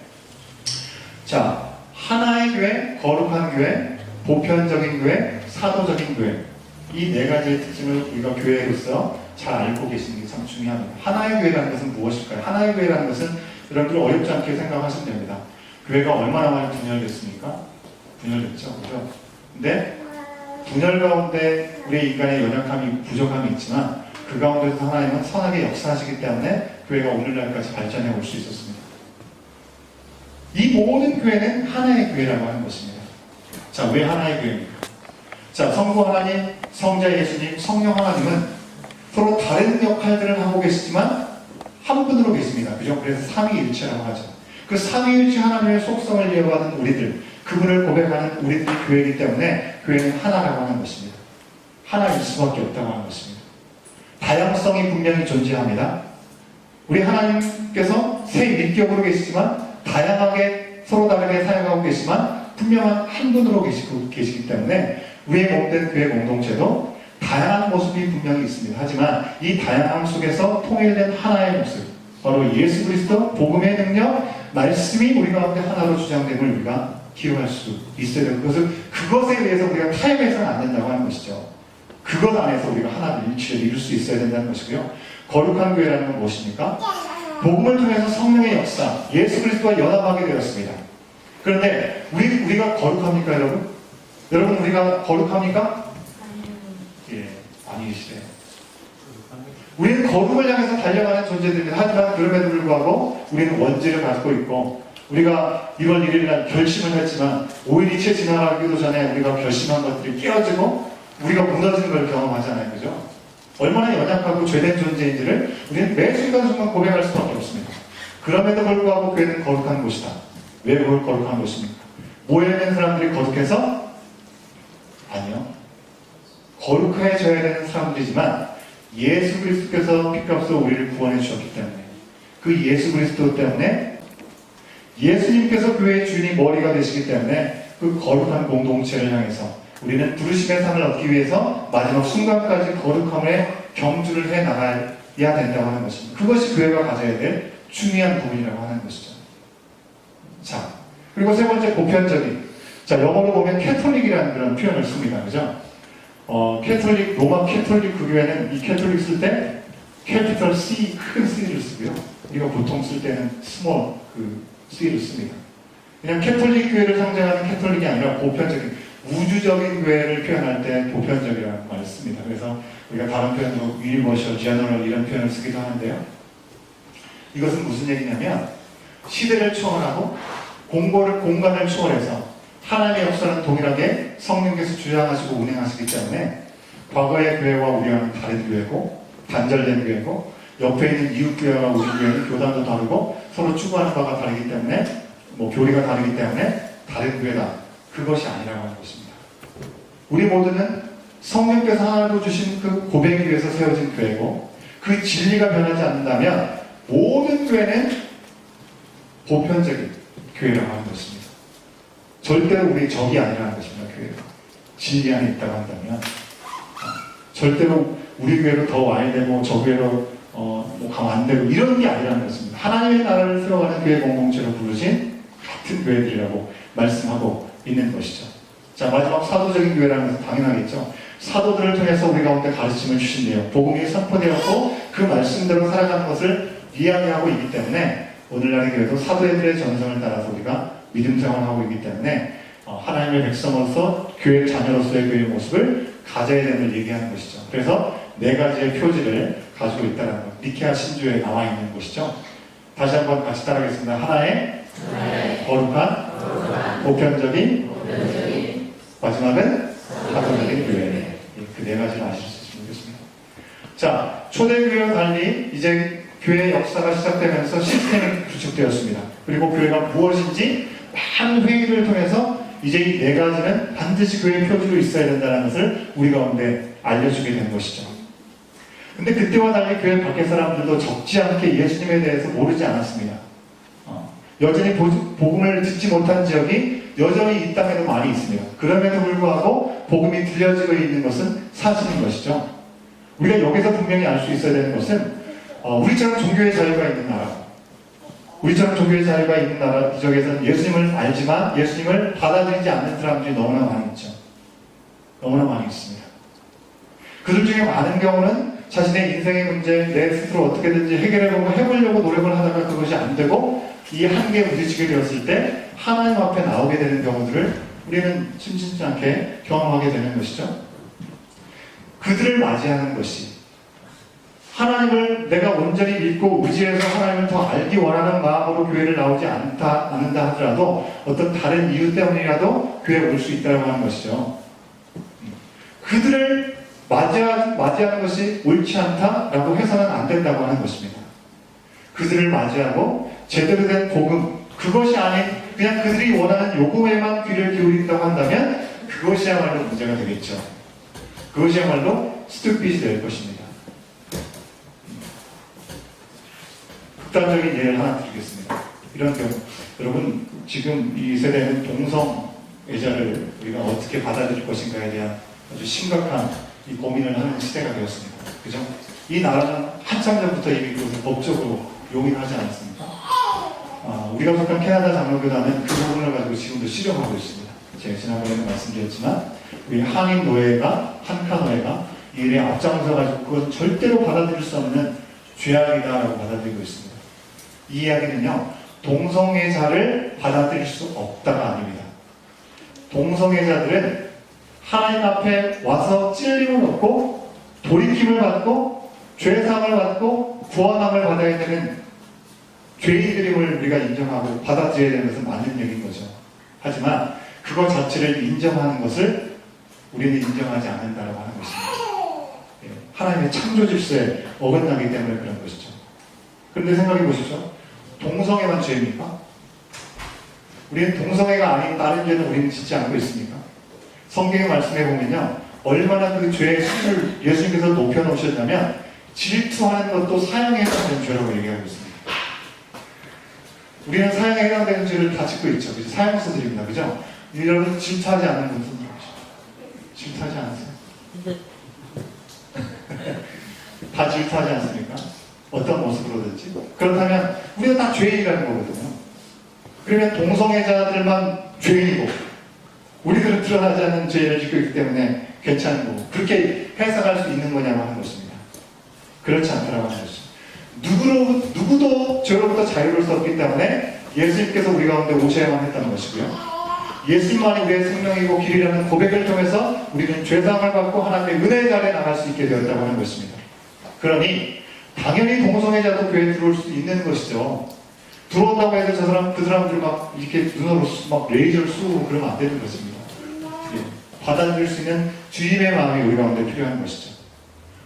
자, 하나의 교회, 거룩한 교회, 보편적인 교회, 사도적인 교회, 이 4가지의 특징을 우리가 교회로서 잘 알고 계시는 게 참 중요합니다. 하나의 교회라는 것은 무엇일까요? 하나의 교회라는 것은 여러분들 어렵지 않게 생각하시면 됩니다. 교회가 얼마나 많이 분열됐습니까? 분열됐죠, 그죠? 근데 분열 가운데 우리의 인간의 연약함이, 부족함이 있지만 그 가운데서 하나님은 선하게 역사하시기 때문에 교회가 오늘날까지 발전해 올 수 있었습니다. 이 모든 교회는 하나의 교회라고 하는 것입니다. 자, 왜 하나의 교회입니까? 자, 성부 하나님, 성자 예수님, 성령 하나님은 서로 다른 역할들을 하고 계시지만 한 분으로 계십니다. 그죠? 그래서 삼위일체라고 하죠. 그 삼위일체 하나님의 속성을 이어가는 우리들, 그분을 고백하는 우리들이 교회이기 때문에 교회는 하나라고 하는 것입니다. 하나일 수밖에 없다고 하는 것입니다. 다양성이 분명히 존재합니다. 우리 하나님께서 세 인격으로 계시지만 다양하게 서로 다르게 사용하고 계시지만 분명한 한 분으로 계시기 때문에 우리의 몸된 교회 공동체도 다양한 모습이 분명히 있습니다. 하지만 이 다양함 속에서 통일된 하나의 모습, 바로 예수 그리스도 복음의 능력, 말씀이 우리 가운데 하나로 주장됨을 우리가 기록할 수 있어야 되는 그것에 대해서 우리가 타협해서는 안 된다고 하는 것이죠. 그것 안에서 우리가 하나를 일치를 이룰 수 있어야 된다는 것이고요. 거룩한 교회라는 건 무엇입니까? 복음을 통해서 성령의 역사, 예수 그리스도와 연합하게 되었습니다. 그런데 우리가 거룩합니까, 여러분? 여러분, 우리가 거룩합니까? 예, 아니시래요. 우리는 거룩을 향해서 달려가는 존재들입니다. 하지만 그럼에도 불구하고 우리는 원죄를 갖고 있고, 우리가 1월 1일 날 결심을 했지만 5일이 지나가기도 전에 우리가 결심한 것들이 깨어지고 우리가 무너지는 걸 경험하잖아요. 그죠? 얼마나 연약하고 죄된 존재인지를 우리는 매 순간순간 고백할 수밖에 없습니다. 그럼에도 불구하고 교회는 거룩한 곳이다. 왜 그걸 거룩한 곳입니까? 모여있는 사람들이 거룩해서? 아니요. 거룩해져야 되는 사람들이지만 예수 그리스도께서 피값으로 우리를 구원해 주셨기 때문에 그 예수 그리스도 때문에 예수님께서 교회의 주인이 머리가 되시기 때문에 그 거룩한 공동체를 향해서 우리는 부르심의 상을 얻기 위해서 마지막 순간까지 거룩함에 경주를 해 나가야 된다고 하는 것입니다. 그것이 교회가 가져야 될 중요한 부분이라고 하는 것이죠. 자, 그리고 세 번째 보편적인. 자, 영어로 보면 캐톨릭이라는 그런 표현을 씁니다. 그죠? 캐톨릭, 로마 캐톨릭 그 교회는 이 캐톨릭 쓸 때 캐피털 C, 큰 C를 쓰고요. 우리가 보통 쓸 때는 스몰 그 C를 씁니다. 그냥 캐톨릭 교회를 상징하는 캐톨릭이 아니라 보편적인, 우주적인 교회를 표현할 때 보편적이라는 말을 씁니다. 그래서 우리가 다른 표현으로 유니버셜, 제너럴 이런 표현을 쓰기도 하는데요. 이것은 무슨 얘기냐면 시대를 초월하고 공간을 초월해서 하나님의 역사는 동일하게 성령께서 주장하시고 운행하시기 때문에 과거의 교회와 우리와는 다른 교회고 단절된 교회고 옆에 있는 이웃 교회와 우리 교회는 교단도 다르고 서로 추구하는 바가 다르기 때문에 교리가 다르기 때문에 다른 교회다. 그것이 아니라고 하는 것입니다. 우리 모두는 성령께서 하나님으로 주신 그 고백 위에서 세워진 교회고 그 진리가 변하지 않는다면 모든 교회는 보편적인 교회라고 하는 것입니다. 절대로 우리 적이 아니라는 것입니다. 교회가 진리 안에 있다고 한다면 절대로 우리 교회로 더 와야 되고 저 교회로 가면 안 되고 이런 게 아니라는 것입니다. 하나님의 나라를 세워가는 교회 공동체로 부르신 같은 교회들이라고 말씀하고 있는 것이죠. 자, 마지막 사도적인 교회라는 것은 당연하겠죠. 사도들을 통해서 우리 가운데 가르침을 주신대요. 복음이 선포되었고 그 말씀대로 살아가는 것을 이야기하고 있기 때문에 오늘날의 교회도 사도들의 전성을 따라서 우리가 믿음 생활하고 있기 때문에 하나님의 백성으로서 교회 자녀로서의 교회의 모습을 가져야 됨을 얘기하는 것이죠. 그래서 네 가지의 표지를 가지고 있다는 것. 니케아 신조에 나와 있는 것이죠. 다시 한번 같이 따라하겠습니다. 하나의 거룩한 보편적인 마지막은 사도적인 교회. 그 네 가지를 아실 수 있으면 좋겠습니다. 자, 초대교회와 달리 이제 교회의 역사가 시작되면서 시스템이 구축되었습니다. 그리고 교회가 무엇인지 많은 회의를 통해서 이제 이 네 가지는 반드시 교회의 표지로 있어야 된다는 것을 우리 가운데 알려주게 된 것이죠. 근데 그때와 달리 교회 밖의 사람들도 적지 않게 예수님에 대해서 모르지 않았습니다. 여전히 복음을 듣지 못한 지역이 여전히 이 땅에도 많이 있습니다. 그럼에도 불구하고 복음이 들려지고 있는 것은 사실인 것이죠. 우리가 여기서 분명히 알 수 있어야 되는 것은 우리처럼 종교의 자유가 있는 나라, 우리처럼 종교의 자유가 있는 나라 이 지역에서는 예수님을 알지만 예수님을 받아들이지 않는 사람들이 너무나 많이 있죠. 너무나 많이 있습니다. 그들 중에 많은 경우는 자신의 인생의 문제, 내 스스로 어떻게든지 해보려고 노력을 하다가 그것이 안 되고 이 한계에 부딪히게 되었을 때 하나님 앞에 나오게 되는 경우들을 우리는 심심치 않게 경험하게 되는 것이죠. 그들을 맞이하는 것이 하나님을 내가 온전히 믿고 의지해서 하나님을 더 알기 원하는 마음으로 교회를 나오지 않는다 하더라도 어떤 다른 이유 때문이라도 교회에 올 수 있다고 하는 것이죠. 그들을 맞이하는 것이 옳지 않다라고 해서는 안 된다고 하는 것입니다. 그들을 맞이하고 제대로 된 복음, 그것이 아닌 그냥 그들이 원하는 요구에만 귀를 기울인다고 한다면 그것이야말로 문제가 되겠죠. 그것이야말로 스투핏이 될 것입니다. 극단적인 예를 하나 드리겠습니다. 이런 경우, 여러분 지금 이 세대는 동성애자를 우리가 어떻게 받아들일 것인가에 대한 아주 심각한 이 고민을 하는 시대가 되었습니다. 그죠? 이 나라는 한참 전부터 이미 그것을 법적으로 용인하지 않았습니다. 우리가 속한 캐나다 장로교단은 그 부분을 가지고 지금도 실험하고 있습니다. 제가 지난번에도 말씀드렸지만 우리 한인노회가, 한카노회가 이 일에 앞장서가지고 그것은 절대로 받아들일 수 없는 죄악이다라고 받아들이고 있습니다. 이 이야기는요, 동성애자를 받아들일 수 없다가 아닙니다. 동성애자들은 하나님 앞에 와서 찔림을 얻고 돌이킴을 받고 죄사함을 받고 구원함을 받아야 되는 죄인들임을 우리가 인정하고 받아들여야 되는 것은 맞는 얘기인 거죠. 하지만 그것 자체를 인정하는 것을 우리는 인정하지 않는다고 하는 것입니다. 하나님의 창조 질서에 어긋나기 때문에 그런 것이죠. 그런데 생각해 보십시오. 동성애만 죄입니까? 우리는 동성애가 아닌 다른 죄는 우리는 짓지 않고 있습니까? 성경의 말씀에 보면요, 얼마나 그 죄의 수준을 예수님께서 높여놓으셨냐면 질투하는 것도 사형에 해당되는 죄라고 얘기하고 있습니다. 우리는 사형에 해당되는 죄를 다 짓고 있죠. 그죠? 사형수들입니다. 그죠? 여러분 질투하지 않는 분들 질투하지 않으세요? 다 질투하지 않습니까? 어떤 모습으로든지. 그렇다면 우리가 다 죄인이라는 거거든요. 그러면 동성애자들만 죄인이고 우리들은 드러나지 않는 죄를 짓고 있기 때문에 괜찮은 거고 그렇게 해석할 수 있는 거냐고 하는 것입니다. 그렇지 않다라고 하는 것입니다. 누구도 죄로부터 자유로울 수 없기 때문에 예수님께서 우리 가운데 오셔야만 했다는 것이고요. 예수님만이 우리의 생명이고 길이라는 고백을 통해서 우리는 죄사함을 받고 하나님의 은혜의 자리에 나갈 수 있게 되었다고 하는 것입니다. 그러니 당연히 동성애자도 교회에 들어올 수 있는 것이죠. 들어온다고 해서 그 사람들 막 이렇게 눈으로 막 레이저를 쏘고 그러면 안 되는 것입니다. 예. 받아들일 수 있는 주님의 마음이 우리 가운데 필요한 것이죠.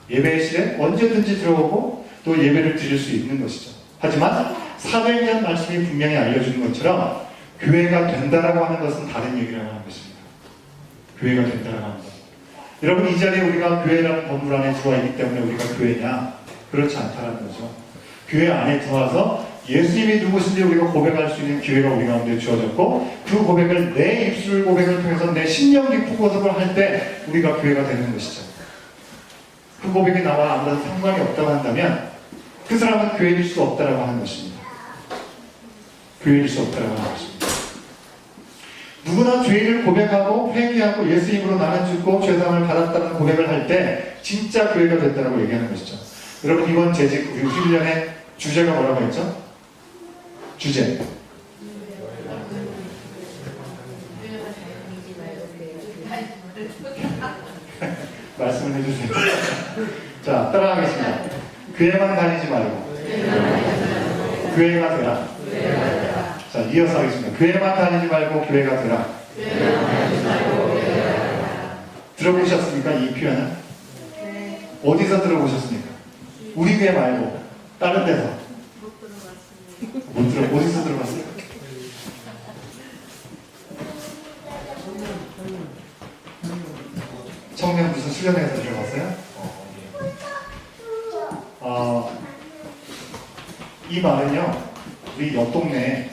예배실에 언제든지 들어오고 또 예배를 드릴 수 있는 것이죠. 하지만 사도행전 말씀이 분명히 알려주는 것처럼 교회가 된다라고 하는 것은 다른 얘기라고 하는 것입니다. 교회가 된다라고 하는 것. 여러분 이 자리에 우리가 교회라는 건물 안에 들어와 있기 때문에 우리가 교회냐? 그렇지 않다라는 거죠. 교회 안에 들어와서 예수님이 누구신지 우리가 고백할 수 있는 기회가 우리 가운데 주어졌고 그 고백을 내 입술 고백을 통해서 내 신령 깊은 고백을 할 때 우리가 교회가 되는 것이죠. 그 고백이 나와 아무런 상관이 없다고 한다면 그 사람은 교회일 수 없다라고 하는 것입니다. 교회일 수 없다라고 하는 것입니다. 누구나 죄를 고백하고 회개하고 예수님으로 나는 죽고 죄사함을 받았다는 고백을 할 때 진짜 교회가 됐다라고 얘기하는 것이죠. 여러분 이번 재직 우리 훈련의 주제가 뭐라고 했죠? 주제. 말씀을 해주세요. 자, 따라하겠습니다. 교회만 다니지 말고 교회가 되라. 자, 이어서 하겠습니다. 교회만 다니지 말고 교회가 되라. 들어보셨습니까? 이 표현은? 어디서 들어보셨습니까? 우리 교회 말고 다른 데서. 어디서 들어봤어요? 청년 무슨 수련회에서 들어봤어요? 이 말은요, 우리 옆 동네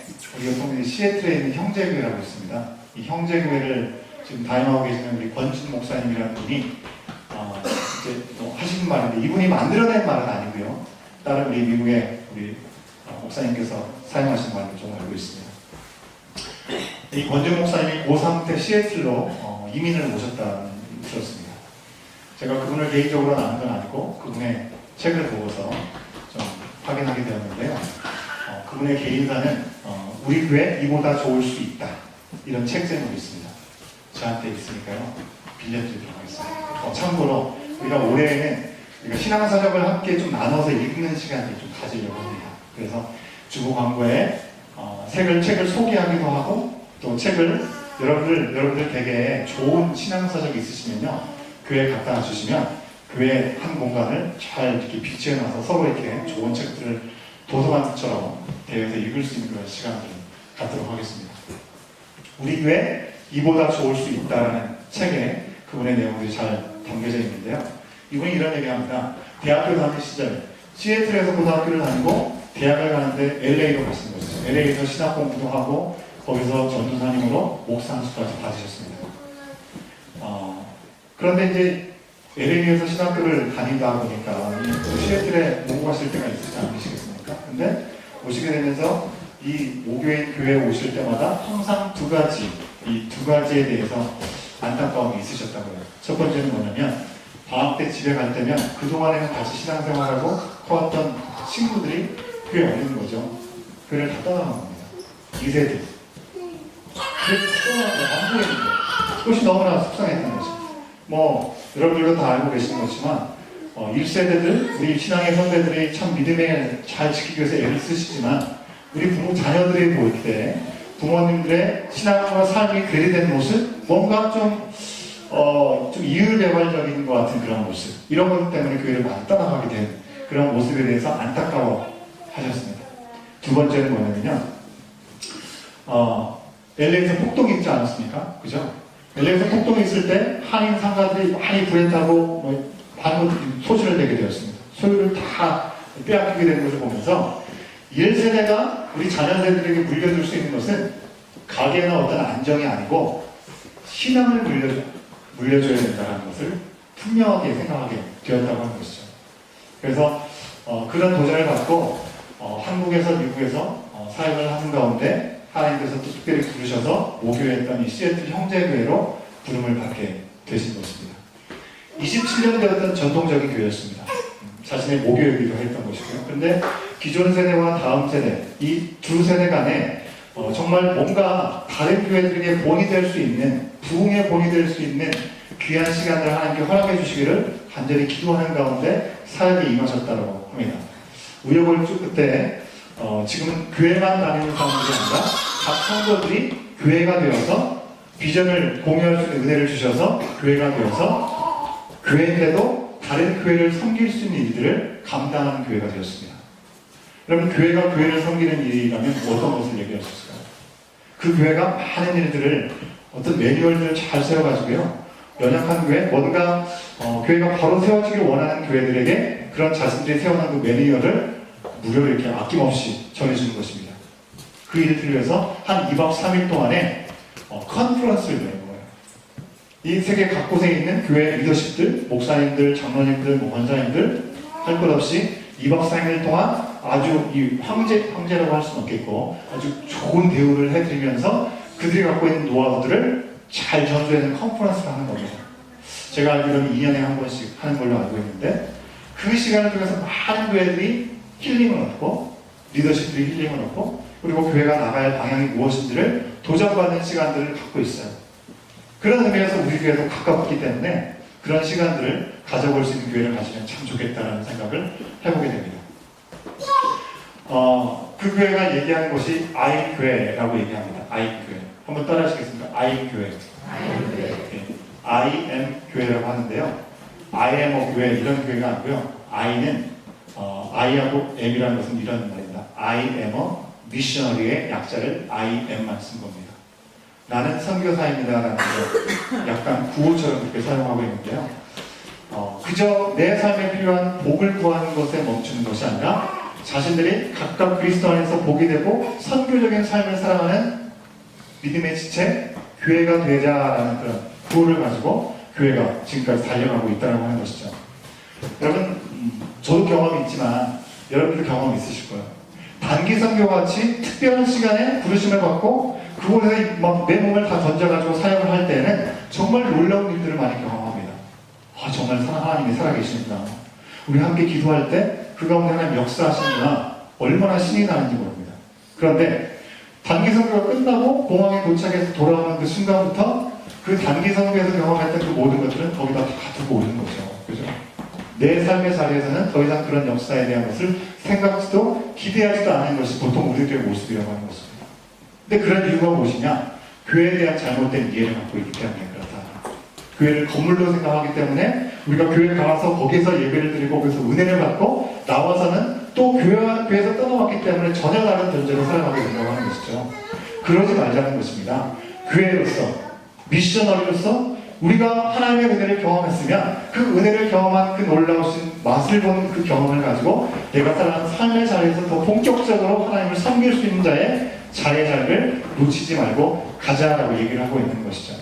시애틀에 있는 형제교회라고 있습니다. 이 형제교회를 지금 담임하고 계시는 우리 권진 목사님이라는 분이 이제 하시는 말인데 이분이 만들어낸 말은 아니고요. 다른 우리 미국의 우리 목사님께서 사용하신 말로 좀 알고 있습니다. 이 권진 목사님이 고3 때 시애틀로 이민을 오셨다는 들었습니다. 제가 그분을 개인적으로 아는 건 아니고 그분의 책을 보고서 좀 확인하게 되었는데요. 그분의 개인사는 우리 교회 이보다 좋을 수 있다. 이런 책 제목이 있습니다. 저한테 있으니까요. 빌려드리도록 하겠습니다. 참고로 우리가 올해에는 우리가 신앙사적을 함께 좀 나눠서 읽는 시간을 좀 가지려고 합니다. 그래서 주보 광고에 책을 소개하기도 하고 또 책을 여러분들 되게 좋은 신앙사적이 있으시면요. 교회에 갖다 주시면 교회 한 공간을 잘 이렇게 비치해놔서 서로 이렇게 좋은 책들을 도서관처럼 대여해서 읽을 수 있는 그런 시간을 갖도록 하겠습니다. 우리 교회 이보다 좋을 수 있다라는 책에 그분의 내용들이 잘 담겨져 있는데요. 이분이 이런 얘기합니다. 대학교 다닐 시절 시애틀에서 고등학교를 다니고 대학을 가는데 LA로 가신 거죠. LA에서 신학 공부도 하고 거기서 전도사님으로 목사 한 수까지 받으셨습니다. 그런데 이제 LA에서 신학교를 다니다 보니까 시애틀에 오고 가실 때가 있으시지 않으시겠습니까? 근데 오시게 되면서 이 모교인 교회에 오실 때마다 항상 이 두 가지에 대해서 안타까움이 있으셨다고요. 첫 번째는 뭐냐면 방학 때 집에 갈 때면 그동안에는 같이 신앙생활하고 커왔던 친구들이 교회에 없는 거죠. 교회를 다 떠나간 겁니다. 2세대. 그래서 떠나서 안 보이는 거예요. 그것이 너무나 속상했던 거죠. 여러분들도 다 알고 계시는 거지만 1세대들, 우리 신앙의 선배들이 참 믿음에 잘 지키기 위해서 애를 쓰시지만 우리 자녀들이 보일 때 부모님들의 신앙과 삶이 괴리된 모습, 뭔가 좀 이율배반적인 것 같은 그런 모습, 이런 것 때문에 교회를 많이 떠나가게 된 그런 모습에 대해서 안타까워 하셨습니다. 두 번째는 뭐냐면요, LA에서 폭동이 있지 않았습니까? 그죠? LA에서 폭동이 있을 때 한인 상가들이 많이 불에 타고 많은 소지를 내게 되었습니다. 소유를 다 빼앗기게 되는 것을 보면서 1세대가 우리 자녀들에게 물려줄 수 있는 것은 가계나 어떤 안정이 아니고 신앙을 물려줘야 된다는 것을 분명하게 생각하게 되었다고 하는 것이죠. 그래서 그런 도전을 받고 한국에서 미국에서 사역을 하는 가운데 하나님께서 또 특별히 부르셔서 모교했던 이 시애틀 형제교회로 부름을 받게 되신 것입니다. 27년 되었던 전통적인 교회였습니다. 자신의 모교이기도 했던 것이고요. 그런데 기존 세대와 다음 세대, 이 두 세대 간에 정말 뭔가 다른 교회들에게 본이 될 수 있는, 부흥의 본이 될 수 있는 귀한 시간을 하나님께 허락해 주시기를 간절히 기도하는 가운데 사역에 임하셨다고 합니다. 우여곡절 끝에 지금은 교회만 다니는 사람들이 아니라 각 성도들이 교회가 되어서 비전을 공유할 수 있는 은혜를 주셔서 교회가 되어서 교회인데도 다른 교회를 섬길 수 있는 일들을 감당하는 교회가 되었습니다. 여러분, 교회가 교회를 섬기는 일이라면 어떤 것을 얘기할 수 있을까요? 그 교회가 많은 일들을 어떤 매뉴얼들을 잘 세워가지고요, 연약한 교회, 뭔가 교회가 바로 세워지길 원하는 교회들에게 그런 자신들이 세워놓은 그 매뉴얼을 무료로 이렇게 아낌없이 전해주는 것입니다. 그 일을 위해서 한 2박 3일 동안에 컨퍼런스를 내는 거예요. 이 세계 각곳에 있는 교회 리더십들, 목사님들, 장로님들, 권사님들 할 것 없이 2박 3일 동안 아주 이 황제라고 할 수는 없겠고 아주 좋은 대우를 해드리면서 그들이 갖고 있는 노하우들을 잘 전수하는 컨퍼런스를 하는 겁니다. 제가 알기로는 2년에 한 번씩 하는 걸로 알고 있는데 그 시간을 통해서 많은 교회들이 힐링을 얻고 리더십들이 힐링을 얻고 그리고 교회가 나가야 방향이 무엇인지를 도전받는 시간들을 갖고 있어요. 그런 의미에서 우리 교회도 가깝기 때문에 그런 시간들을 가져볼 수 있는 교회를 가지면 참 좋겠다는 생각을 해보게 됩니다. 그 교회가 얘기하는 것이 아이교회라고 얘기합니다. 아이교회. 한번 따라 하시겠습니까? 아이교회. IM 교회라고 하는데요. IM 교회 이런 교회가 아니고요. I는 I하고 M이라는 것은 이런 말입니다. I am a missionary의 약자를 IM만 쓴 겁니다. 나는 선교사입니다라는 거 약간 구호처럼 그렇게 사용하고 있는데요. 그저 내 삶에 필요한 복을 구하는 것에 멈추는 것이 아니라 자신들이 각각 그리스도 안에서 복이 되고 선교적인 삶을 살아가는 믿음의 지체, 교회가 되자라는 그런 구호를 가지고 교회가 지금까지 달려가고 있다고 하는 것이죠. 여러분, 저도 경험이 있지만 여러분들 경험이 있으실 거예요. 단기 선교같이 특별한 시간에 부르심을 받고 그곳에 막 내 몸을 다 던져가지고 사역을 할 때는 정말 놀라운 일들을 많이 경험합니다. 정말 하나님이 살아계시는구나. 우리 함께 기도할 때 그 가운데 하나님 역사하시는구나. 얼마나 신이 나는지 모릅니다. 그런데 단기 선교가 끝나고 공항에 도착해서 돌아오는 그 순간부터 그 단기 선교에서 경험했던 그 모든 것들은 거기다 다 두고 오는 거죠. 그죠? 내 삶의 자리에서는 더 이상 그런 역사에 대한 것을 생각지도 기대하지도 않은 것이 보통 우리들의 모습이라고 하는 것입니다. 근데 그런 이유가 무엇이냐? 교회에 대한 잘못된 이해를 갖고 있기 때문에 그렇다. 교회를 건물로 생각하기 때문에 우리가 교회에 가서 거기서 예배를 드리고 거기서 은혜를 받고 나와서는 또 교회에서 떠나왔기 때문에 전혀 다른 존재로 살아가게 된다고 하는 것이죠. 그러지 말자는 것입니다. 교회로서, 미셔너리로서 우리가 하나님의 은혜를 경험했으면 그 은혜를 경험한 그 놀라우신 맛을 보는 그 경험을 가지고 내가 살아가는 삶의 자리에서 더 본격적으로 하나님을 섬길 수 있는 자의 자리를 놓치지 말고 가자라고 얘기를 하고 있는 것이죠.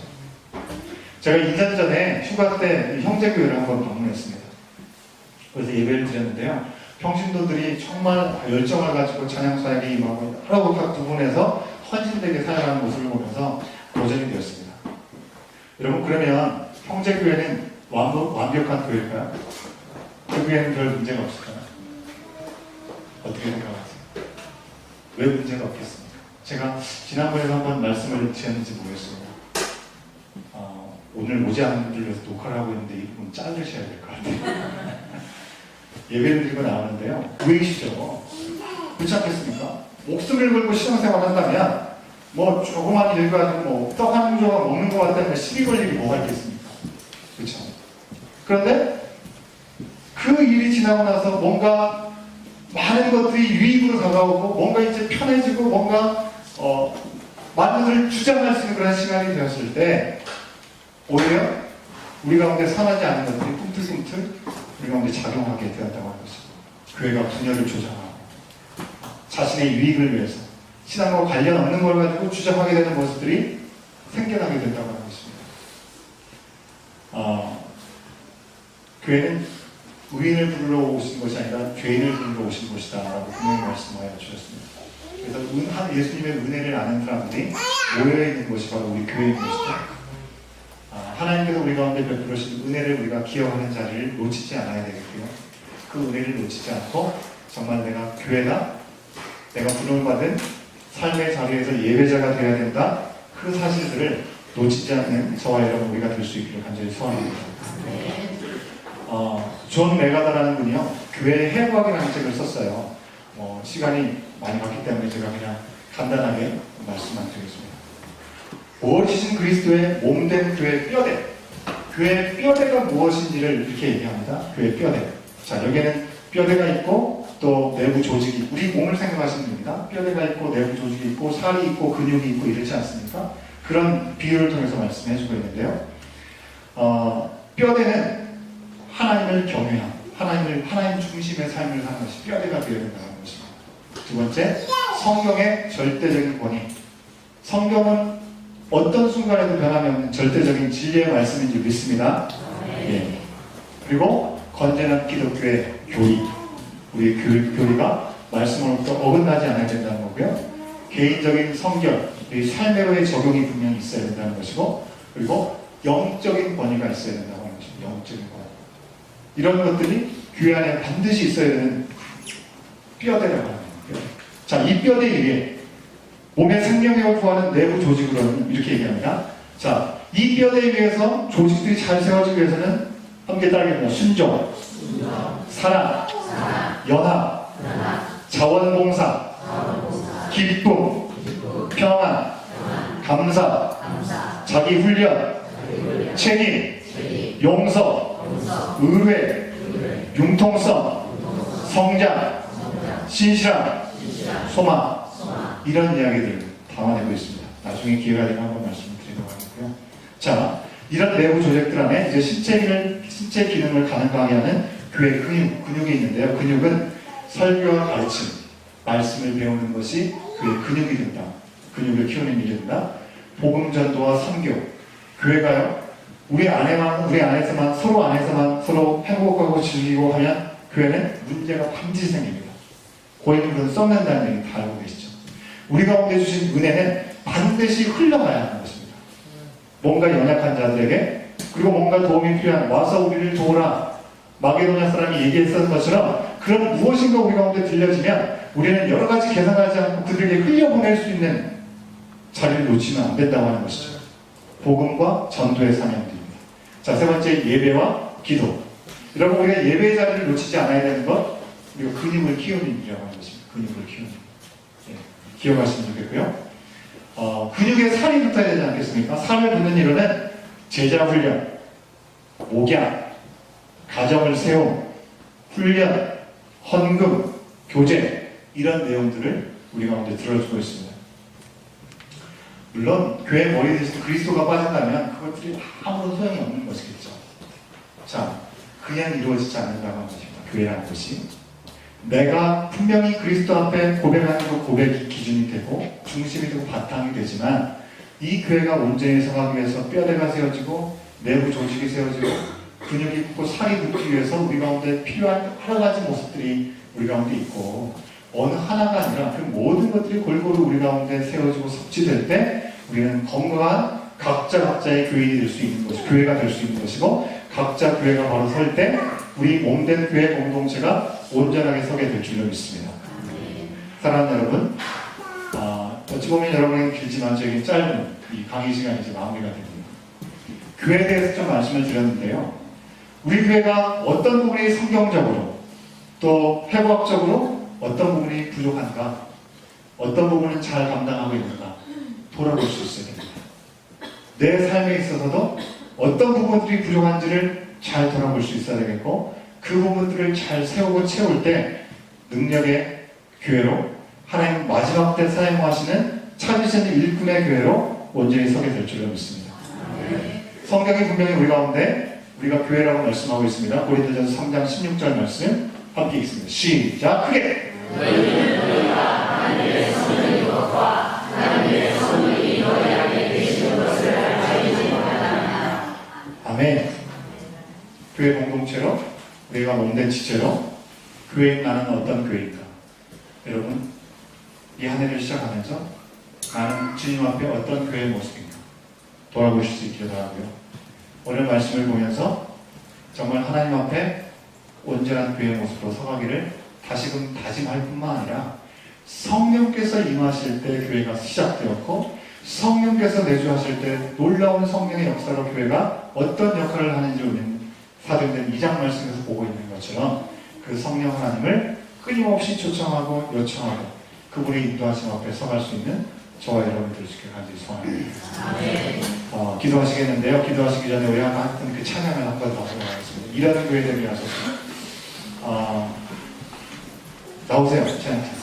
제가 2년 전에 휴가 때 형제교회를 한번 방문했습니다. 그래서 예배를 드렸는데요. 평신도들이 정말 열정을 가지고 찬양사에게 임하고 하라고 각 구분해서 헌신되게 사역하는 모습을 보면서 도전이 되었습니다. 여러분, 그러면 형제교회는 완벽한 교회일까요? 그 교회는 별 문제가 없을까요? 어떻게 생각하세요? 왜 문제가 없겠습니까? 제가 지난번에도 한번 말씀을 드렸는지 모르겠습니다. 오늘 오지 않은 분들 위해서 녹화를 하고 있는데 이 부분 자르셔야 될 것 같아요. 예배를 드리고 나오는데요. 보이시죠? 그렇지 않겠습니까? 목숨을 걸고 신앙생활 한다면 뭐 조그만 일 가지고 떡 한 조각 먹는 것 같다면 시비 걸 일이 뭐가 있겠습니까? 그렇죠? 그런데 그 일이 지나고 나서 뭔가 많은 것들이 유익으로 다가오고 뭔가 이제 편해지고 뭔가 많은 것을 주장할 수 있는 그런 시간이 되었을 때 오히려 우리 가운데 선하지 않은 것들이 꿈틀꿈틀 우리 가운데 작용하게 되었다고 하는 것입니다. 교회가 분열을 조장하고 자신의 유익을 위해서 신앙과 관련 없는 걸 가지고 주장하게 되는 모습들이 생겨나게 된다고 하는 것입니다. 교회는 의인을 부르러 오신 것이 아니라 죄인을 부르러 오신 곳이다 라고 분명히 말씀하여 주셨습니다. 그래서 예수님의 은혜를 아는 사람들이 모여있는 곳이 바로 우리 교회인 것이다. 하나님께서 우리 가운데 베풀으신 은혜를 우리가 기억하는 자리를 놓치지 않아야 되겠고요. 그 은혜를 놓치지 않고 정말 내가 교회다, 내가 부름받은 삶의 자리에서 예배자가 되어야 된다, 그 사실들을 놓치지 않는 저와 여러분 우리가 될 수 있기를 간절히 소원합니다. 존 메가다라는 분이요, 교회 해부학이라는 책을 썼어요. 시간이 많이 갔기 때문에 제가 그냥 간단하게 말씀만 드리겠습니다. 무엇이신 그리스도의 몸된 교회의 뼈대. 교회의 뼈대가 무엇인지를 이렇게 얘기합니다. 교회의 뼈대. 자, 여기에는 뼈대가 있고 또 내부 조직이, 우리 몸을 생각하시면 됩니다. 뼈대가 있고 내부 조직이 있고 살이 있고 근육이 있고 이렇지 않습니까? 그런 비유를 통해서 말씀해 주고 있는데요. 뼈대는 하나님을 경외함, 하나님 중심의 삶을 사는 것이 뼈대가 되어야 된다는 것입니다. 두 번째, 성경의 절대적인 권위. 성경은 어떤 순간에도 변함이 없는 절대적인 진리의 말씀인 줄 믿습니다. 예. 그리고 건전한 기독교의 교리. 우리의 교리가 말씀으로부터 어긋나지 않아야 된다는 거고요. 개인적인 성결, 우리 삶으로의 적용이 분명히 있어야 된다는 것이고, 그리고 영적인 권위가 있어야 된다고 하는 것입니다. 영적인 권위. 이런 것들이 교회 안에 반드시 있어야 되는 뼈대라고 하는 거예요. 자, 이 뼈대 위에 몸의 생명력을 구하는 내부 조직으로는 이렇게 얘기합니다. 자, 이 뼈대 위에서 조직들이 잘 세워지기 위해서는 함께 따르겠습니다. 순종, 사랑, 연합, 자원봉사, 기쁨, 평안, 감사, 자기 훈련, 책임, 용서, 의뢰, 융통성, 성장, 신실함, 소망, 이런 이야기들을 담아내고 있습니다. 나중에 기회가 되면 한번 말씀을 드리도록 하겠고요. 자, 이런 내부 조직들 안에 이제 신체 기능을 가능하게 하는 교회 근육이 있는데요. 근육은 설교와 가르침, 말씀을 배우는 것이 교회의 근육이 된다. 근육을 키우는 일이 된다. 복음 전도와 선교. 교회가요, 우리 안에서만 서로 행복하고 즐기고 하면 교회는 문제가 반드시 생깁니다. 고인물은 썩는다는 얘기 다 알고 계시죠. 우리 가운데 주신 은혜는 반드시 흘러가야 하는 것입니다. 뭔가 연약한 자들에게, 그리고 뭔가 도움이 필요한, 와서 우리를 도우라, 마게도냐 사람이 얘기했던 것처럼 그런 무엇인가 우리 가운데 들려지면 우리는 여러 가지 계산하지 않고 그들에게 흘려보낼 수 있는 자리를 놓치면 안 된다고 하는 것이죠. 복음과 전도의 사명들입니다. 자, 세 번째, 예배와 기도. 여러분, 우리가 예배의 자리를 놓치지 않아야 되는 것, 우리가 근육을 키우는 일이라고 하는 것입니다. 근육을 키우는 일. 예, 기억하시면 좋겠고요. 근육에 살이 붙어야 되지 않겠습니까? 살을 붙는 이유는 제자 훈련, 목양, 가정을 세움, 훈련, 헌금, 교제, 이런 내용들을 우리 가운데 들어주고 있습니다. 물론 교회 머리 대신 그리스도가 빠진다면 그것들이 아무런 소용이 없는 것이겠죠. 자, 그냥 이루어지지 않는다고 하는 것입니다. 교회라는 것이 내가 분명히 그리스도 앞에 고백하는 그 고백이 기준이 되고 중심이 되고 바탕이 되지만, 이 교회가 온전히 서가기 위해서 뼈대가 세워지고 내부 조직이 세워지고 근육이 붙고 살이 붙기 위해서 우리 가운데 필요한 여러 가지 모습들이 우리 가운데 있고, 어느 하나가 아니라 그 모든 것들이 골고루 우리 가운데 세워지고 섭취될 때 우리는 건강한 각자의 교인이 될 수 있는 것이, 교회가 될 수 있는 것이고, 각자 교회가 바로 설 때 우리 몸된 교회 공동체가 온전하게 서게 될 줄로 믿습니다. 사랑하는 여러분, 어찌 보면 여러분은 길지만 저에게 짧은 이 강의 시간이 이제 마무리가 됩니다. 교회에 대해서 좀 말씀을 드렸는데요. 우리 교회가 어떤 부분이 성경적으로 또 회복학적으로 어떤 부분이 부족한가, 어떤 부분은 잘 감당하고 있는가 돌아볼 수 있어야 됩니다. 내 삶에 있어서도 어떤 부분들이 부족한지를 잘 돌아볼 수 있어야 되겠고, 그 부분들을 잘 세우고 채울 때 능력의 교회로, 하나님 마지막 때 사용하시는 찾으시는 일꾼의 교회로 온전히 서게 될 줄로 믿습니다. 성경이 분명히 우리 가운데 우리가 교회라고 말씀하고 있습니다. 고린도전서 3장 16절 말씀 함께 읽습니다. 시작! 크게! 우리가 몸된 지체로 교회 나는 어떤 교회인가? 여러분, 이 한 해를 시작하면서 나는 주님 앞에 어떤 교회의 모습인가? 돌아보실 수 있기를 바라고요. 오늘 말씀을 보면서 정말 하나님 앞에 온전한 교회의 모습으로 서가기를 다시금 다짐할 뿐만 아니라 성령께서 임하실 때 교회가 시작되었고 성령께서 내주하실 때 놀라운 성령의 역사로 교회가 어떤 역할을 하는지 우리는 사도행전 2장 말씀에서 보고 있는 것처럼 그 성령 하나님을 끊임없이 초청하고 요청하고 그분의 인도하심 앞에 서갈 수 있는 저와 여러분들 주께 간절히 소원합니다. 기도하시겠는데요. 기도하시기 전에 우리 아까 했던 그 찬양을 한 번 더 하도록 하겠습니다. 일하는 교회 대비하셔서 나오세요. 찬양.